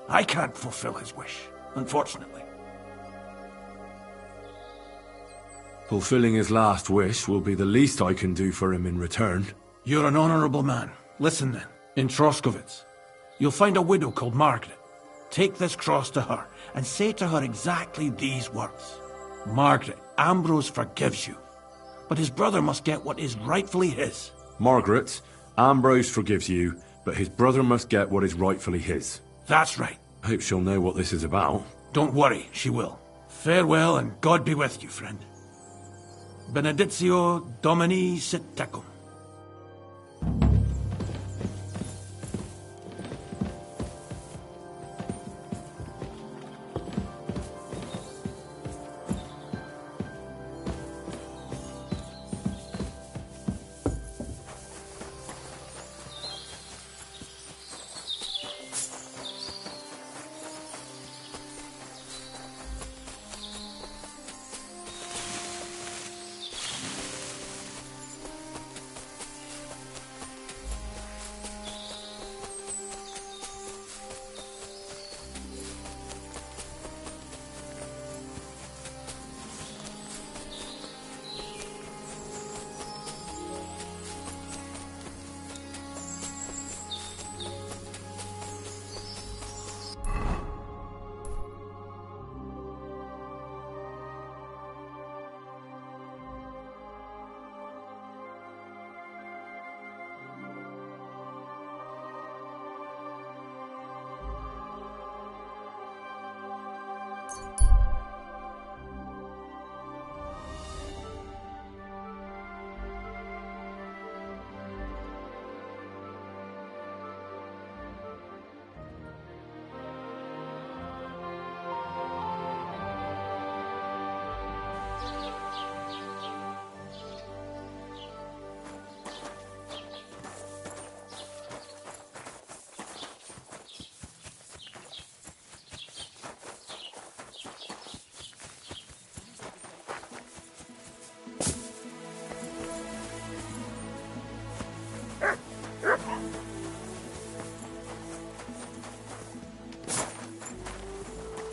I can't fulfill his wish, unfortunately. Fulfilling his last wish will be the least I can do for him in return. You're an honourable man. Listen then. In Troskovitz, you'll find a widow called Margaret. Take this cross to her and say to her exactly these words. Margaret, Ambrose forgives you, but his brother must get what is rightfully his. Margaret, Ambrose forgives you, but his brother must get what is rightfully his. That's right. I hope she'll know what this is about. Don't worry, she will. Farewell, and God be with you, friend. Benedictio Domini sit tecum.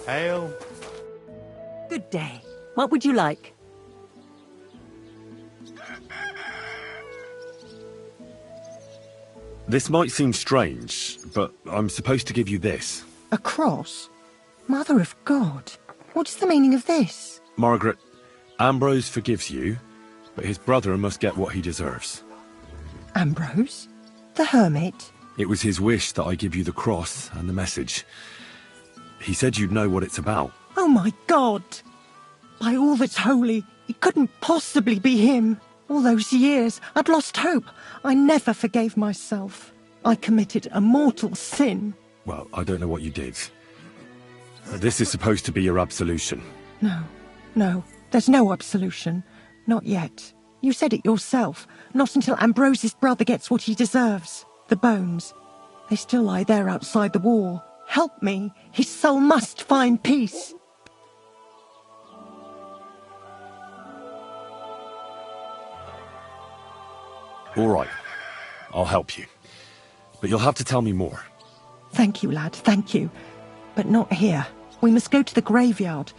Ale. Good day. What would you like? This might seem strange, but I'm supposed to give you this. A cross? Mother of God. What's the meaning of this? Margaret, Ambrose forgives you, but his brother must get what he deserves. Ambrose? The hermit? It was his wish that I give you the cross and the message. He said you'd know what it's about. Oh my God! By all that's holy, it couldn't possibly be him. All those years, I'd lost hope. I never forgave myself. I committed a mortal sin. Well, I don't know what you did. This is supposed to be your absolution. No, there's no absolution. Not yet. You said it yourself. Not until Ambrose's brother gets what he deserves. The bones. They still lie there outside the wall. Help me. His soul must find peace. All right. I'll help you. But you'll have to tell me more. Thank you, lad, thank you. But not here. We must go to the graveyard.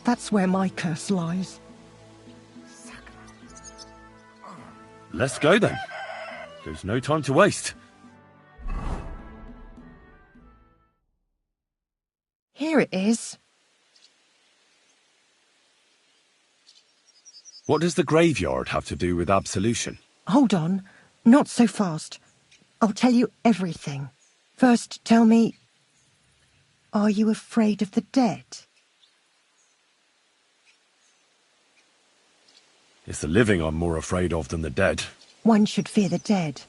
That's where my curse lies. Let's go then. There's no time to waste. Here it is. What does the graveyard have to do with absolution? Hold on. Not so fast. I'll tell you everything. First, tell me, are you afraid of the dead? It's the living I'm more afraid of than the dead. One should fear the dead.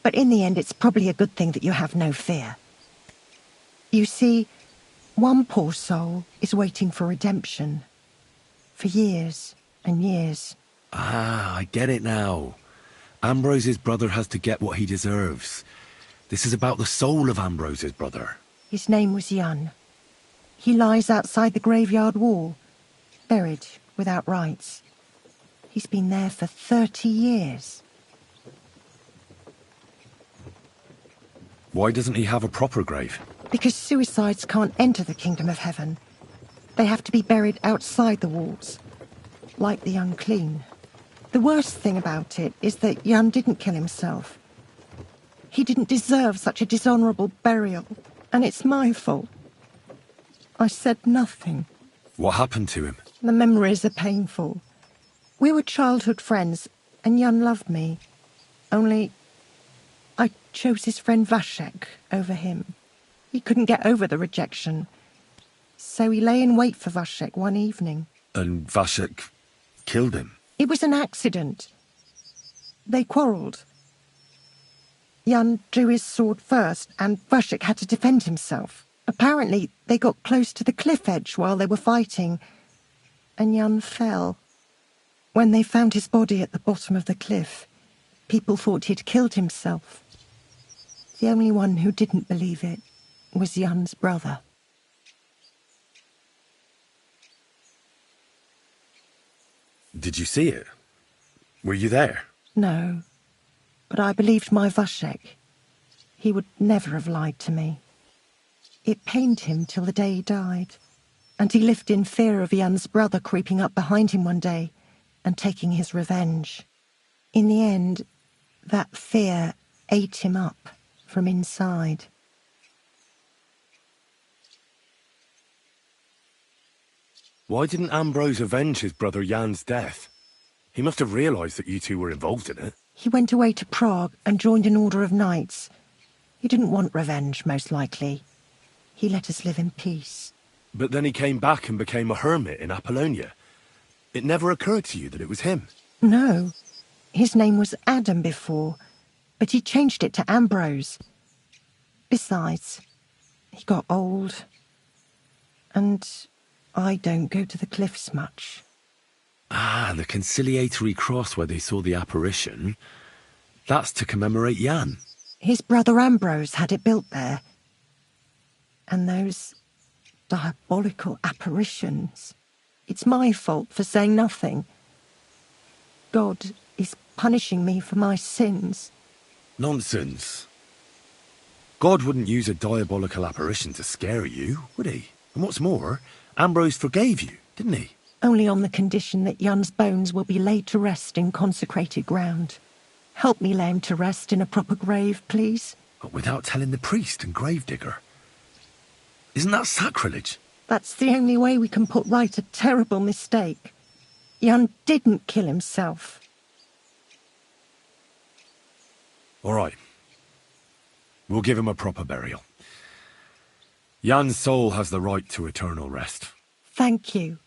But in the end, it's probably a good thing that you have no fear. You see, one poor soul is waiting for redemption. For years and years. Ah, I get it now. Ambrose's brother has to get what he deserves. This is about the soul of Ambrose's brother. His name was Jaunt. He lies outside the graveyard wall, buried without rites. He's been there for 30 years. Why doesn't he have a proper grave? Because suicides can't enter the kingdom of heaven. They have to be buried outside the walls, like the unclean. The worst thing about it is that Jaunt didn't kill himself. He didn't deserve such a dishonourable burial, and it's my fault. I said nothing. What happened to him? The memories are painful. We were childhood friends, and Jaunt loved me. Only, I chose his friend Vashek over him. He couldn't get over the rejection. So he lay in wait for Vashek one evening. And Vashek killed him? It was an accident. They quarrelled. Jaunt drew his sword first, and Vashek had to defend himself. Apparently, they got close to the cliff edge while they were fighting, and Jaunt fell. When they found his body at the bottom of the cliff, people thought he'd killed himself. The only one who didn't believe it was Jaunt's brother. Did you see it? Were you there? No, but I believed my Vashek. He would never have lied to me. It pained him till the day he died, and he lived in fear of Jaunt's brother creeping up behind him one day and taking his revenge. In the end, that fear ate him up from inside. Why didn't Ambrose avenge his brother Jan's death? He must have realised that you two were involved in it. He went away to Prague and joined an order of knights. He didn't want revenge, most likely. He let us live in peace. But then he came back and became a hermit in Apollonia. It never occurred to you that it was him? No. His name was Adam before, but he changed it to Ambrose. Besides, he got old, and I don't go to the cliffs much. Ah, the conciliatory cross where they saw the apparition. That's to commemorate Jan. His brother Ambrose had it built there. And those diabolical apparitions. It's my fault for saying nothing. God is punishing me for my sins. Nonsense. God wouldn't use a diabolical apparition to scare you, would he? And what's more, Ambrose forgave you, didn't he? Only on the condition that Jan's bones will be laid to rest in consecrated ground. Help me lay him to rest in a proper grave, please. But without telling the priest and gravedigger. Isn't that sacrilege? That's the only way we can put right a terrible mistake. Jaunt didn't kill himself. All right. We'll give him a proper burial. Jan's soul has the right to eternal rest. Thank you.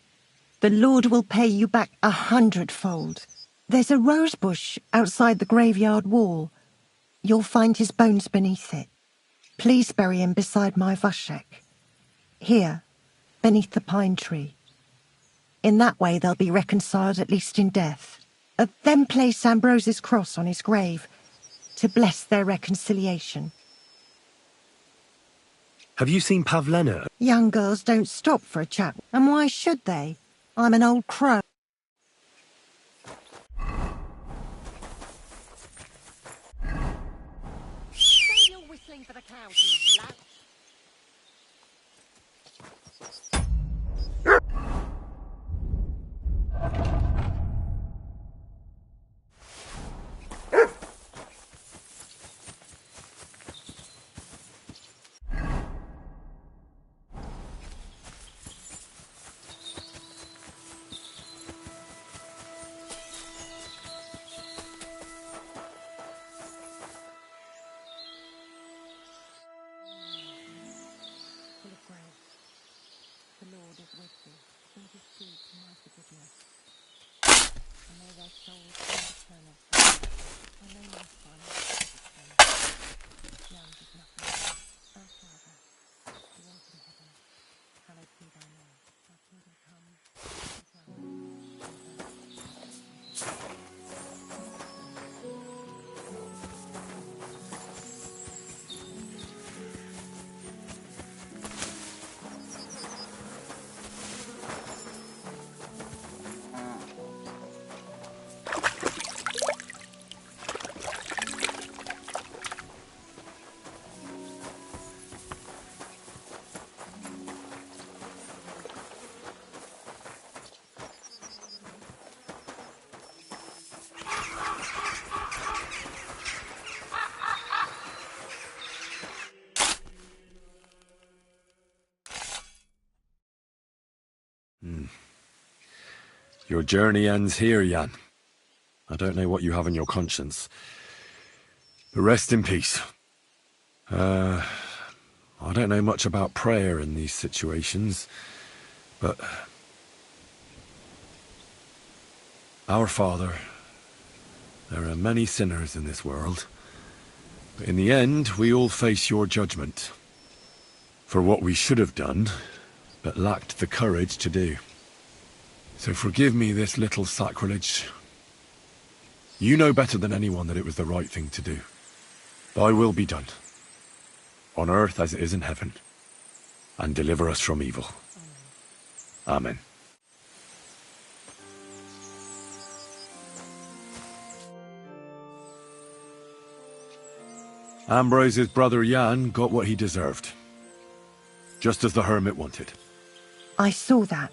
The Lord will pay you back 100-fold. There's a rose bush outside the graveyard wall. You'll find his bones beneath it. Please bury him beside my Vashek. Here, beneath the pine tree. In that way they'll be reconciled, at least in death. Then place Ambrose's cross on his grave to bless their reconciliation. Have you seen Pavlena? Young girls don't stop for a chat, and why should they? I'm an old crow. Save your whistling for the cows, you lout. Your journey ends here, Jan. I don't know what you have on your conscience. But rest in peace. I don't know much about prayer in these situations, but... Our Father, there are many sinners in this world, but in the end, we all face your judgment for what we should have done, but lacked the courage to do. So forgive me this little sacrilege. You know better than anyone that it was the right thing to do. Thy will be done, on earth as it is in heaven, and deliver us from evil. Amen. Ambrose's brother Jan got what he deserved, just as the hermit wanted. I saw that.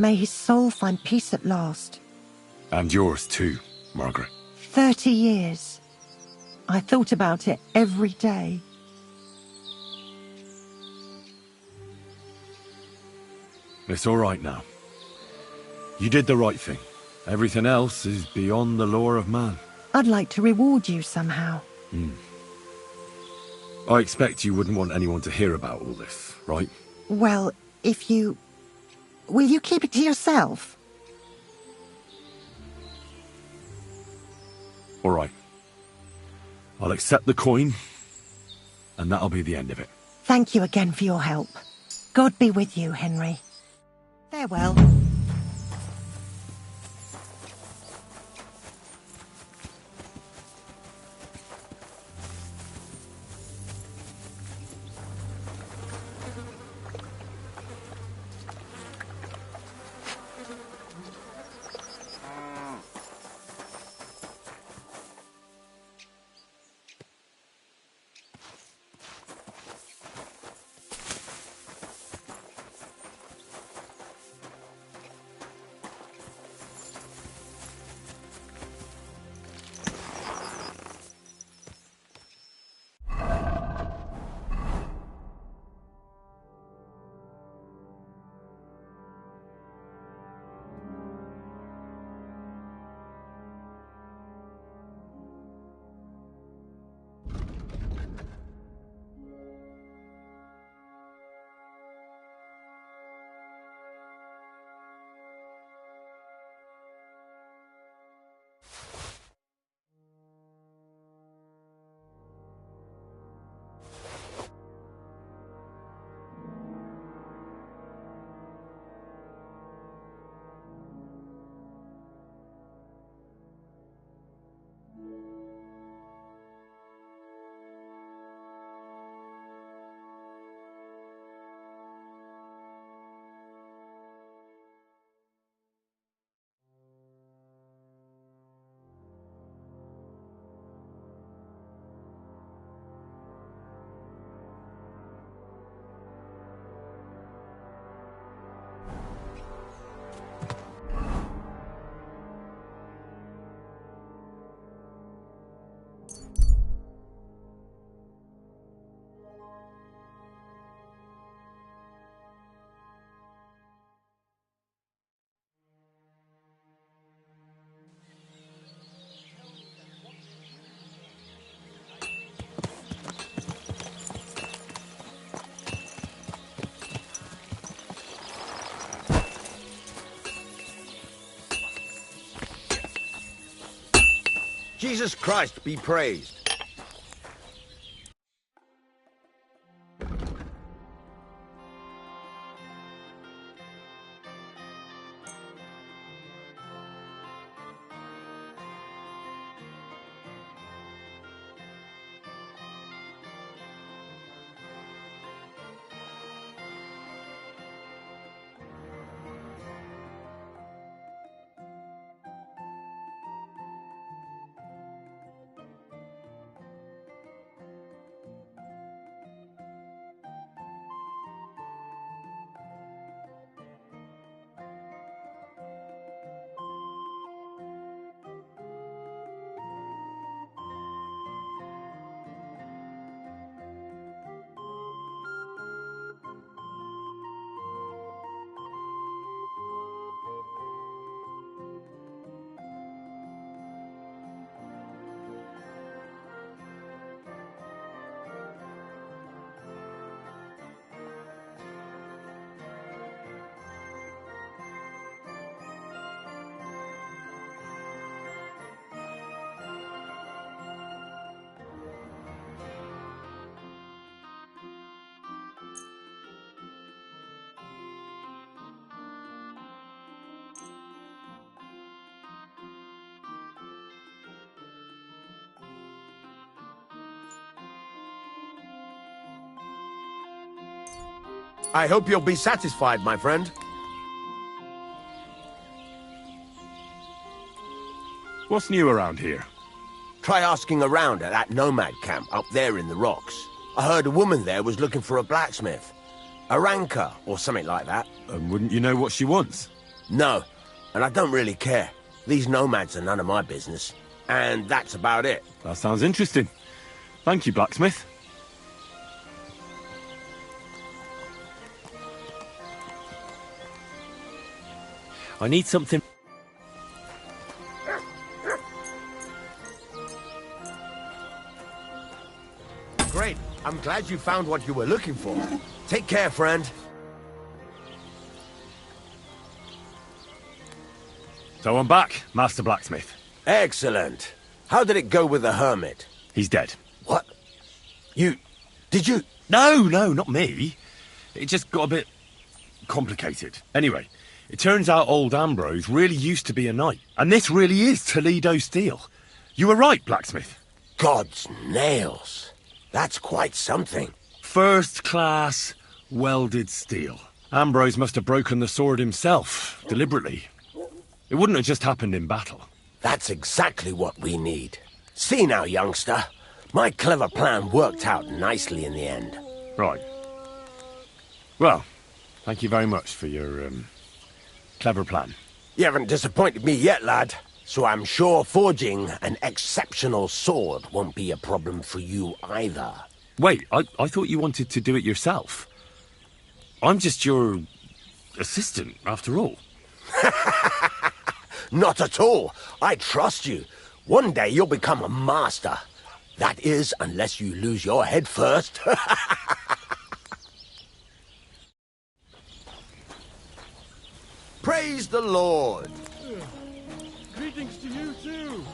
May his soul find peace at last. And yours too, Margaret. 30 years. I thought about it every day. It's all right now. You did the right thing. Everything else is beyond the law of man. I'd like to reward you somehow. I expect you wouldn't want anyone to hear about all this, right? Well, if you... Will you keep it to yourself? All right. I'll accept the coin, and that'll be the end of it. Thank you again for your help. God be with you, Henry. Farewell. Jesus Christ be praised. I hope you'll be satisfied, my friend. What's new around here? Try asking around at that nomad camp up there in the rocks. I heard a woman there was looking for a blacksmith. A ranker, or something like that. And wouldn't you know what she wants? No, and I don't really care. These nomads are none of my business. And that's about it. That sounds interesting. Thank you, blacksmith. I need something... Great. I'm glad you found what you were looking for. Take care, friend. So I'm back, Master Blacksmith. Excellent. How did it go with the hermit? He's dead. What? Did you? No, not me. It just got a bit complicated. Anyway, it turns out old Ambrose really used to be a knight. And this really is Toledo steel. You were right, blacksmith. God's nails. That's quite something. First class welded steel. Ambrose must have broken the sword himself, deliberately. It wouldn't have just happened in battle. That's exactly what we need. See now, youngster. My clever plan worked out nicely in the end. Right. Well, thank you very much for your, clever plan. You haven't disappointed me yet, lad. So I'm sure forging an exceptional sword won't be a problem for you either. Wait, I thought you wanted to do it yourself. I'm just your assistant, after all. Not at all. I trust you. One day you'll become a master. That is, unless you lose your head first. Praise the Lord. Greetings to you too.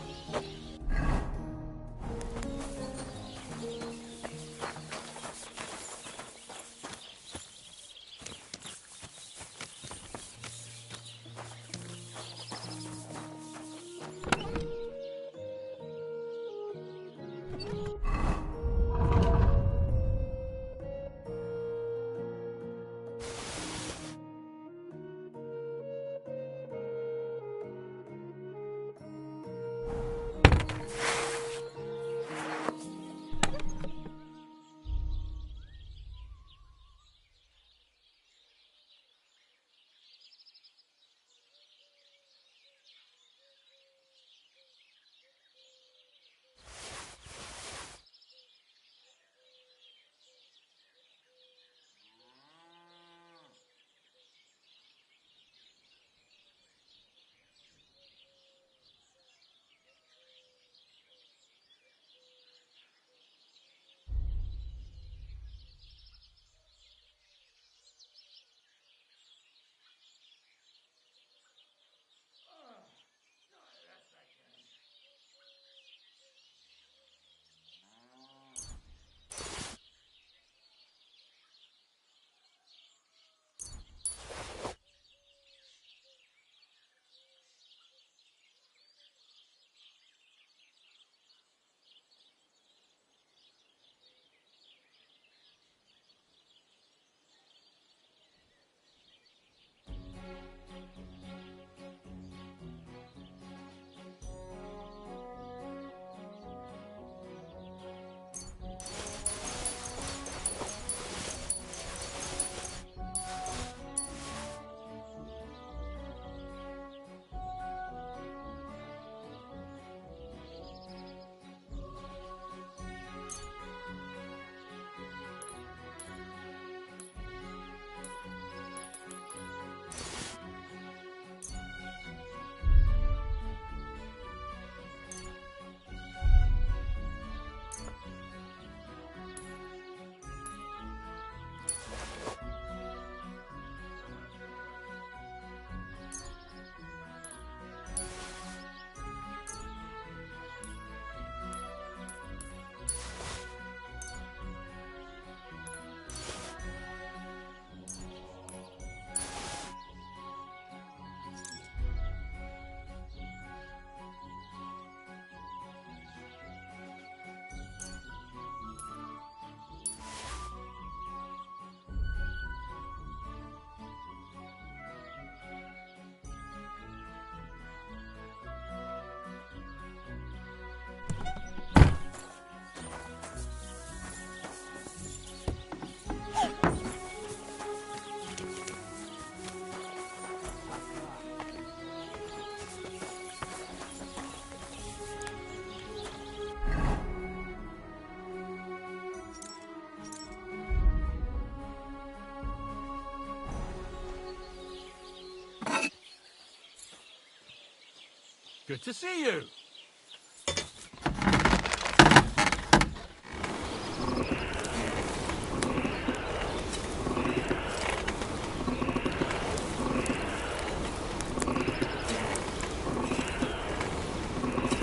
Good to see you.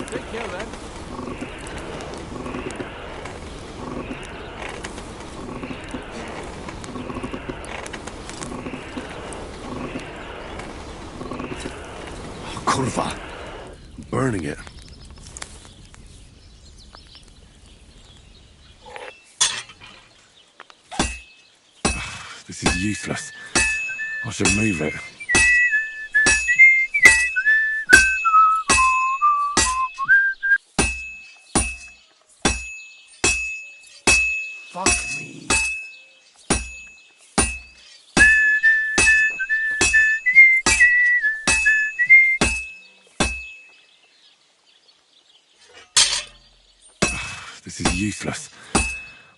Take care then. Kurva! Burning it. This is useless. I should move it. Fuck me. This is useless.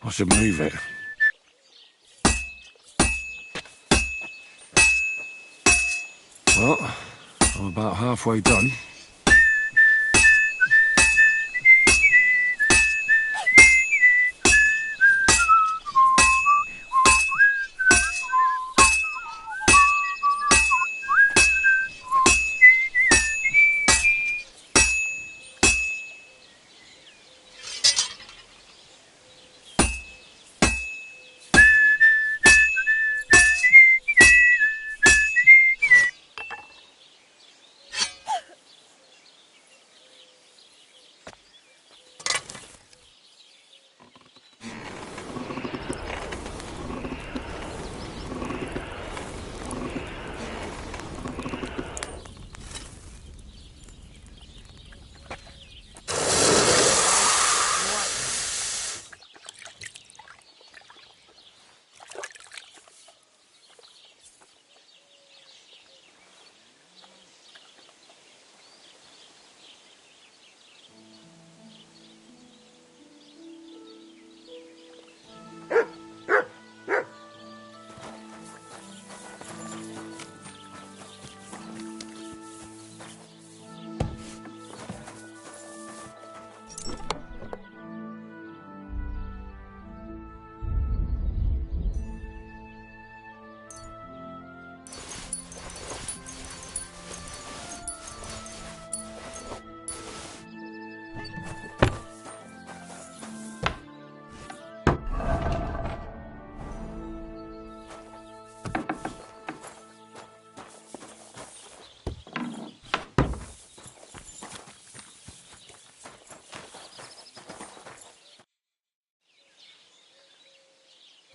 I should move it. Well, I'm about halfway done.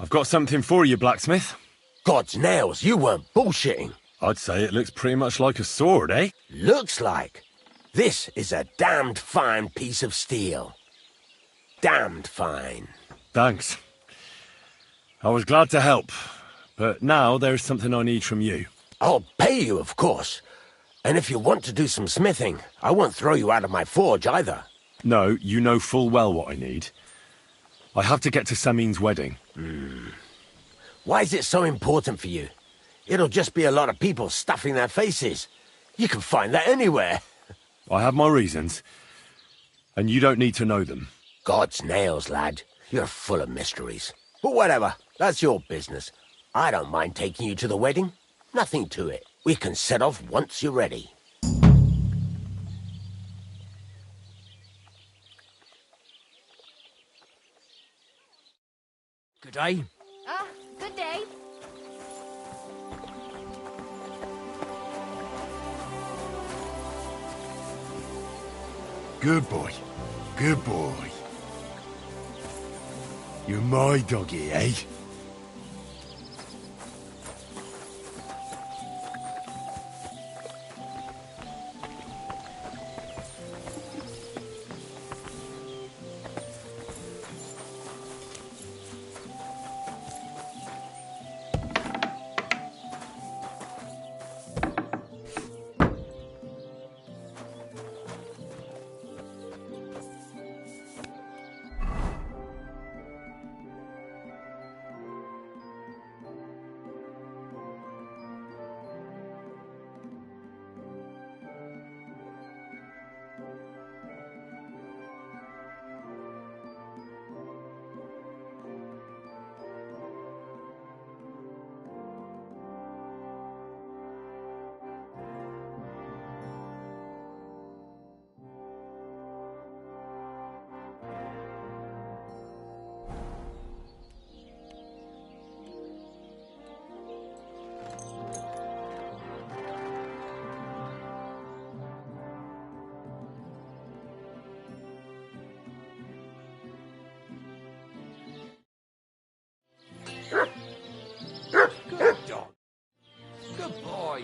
I've got something for you, blacksmith. God's nails, you weren't bullshitting. I'd say it looks pretty much like a sword, eh? Looks like. This is a damned fine piece of steel. Damned fine. Thanks. I was glad to help, but now there's something I need from you. I'll pay you, of course. And if you want to do some smithing, I won't throw you out of my forge either. No, you know full well what I need. I have to get to Samin's wedding. Why is it so important for you? It'll just be a lot of people stuffing their faces. You can find that anywhere. I have my reasons, and you don't need to know them. God's nails, lad. You're full of mysteries. But whatever, that's your business. I don't mind taking you to the wedding. Nothing to it. We can set off once you're ready. Good day. Ah, good day. Good boy. Good boy. You're my doggy, eh? Good dog. Good boy.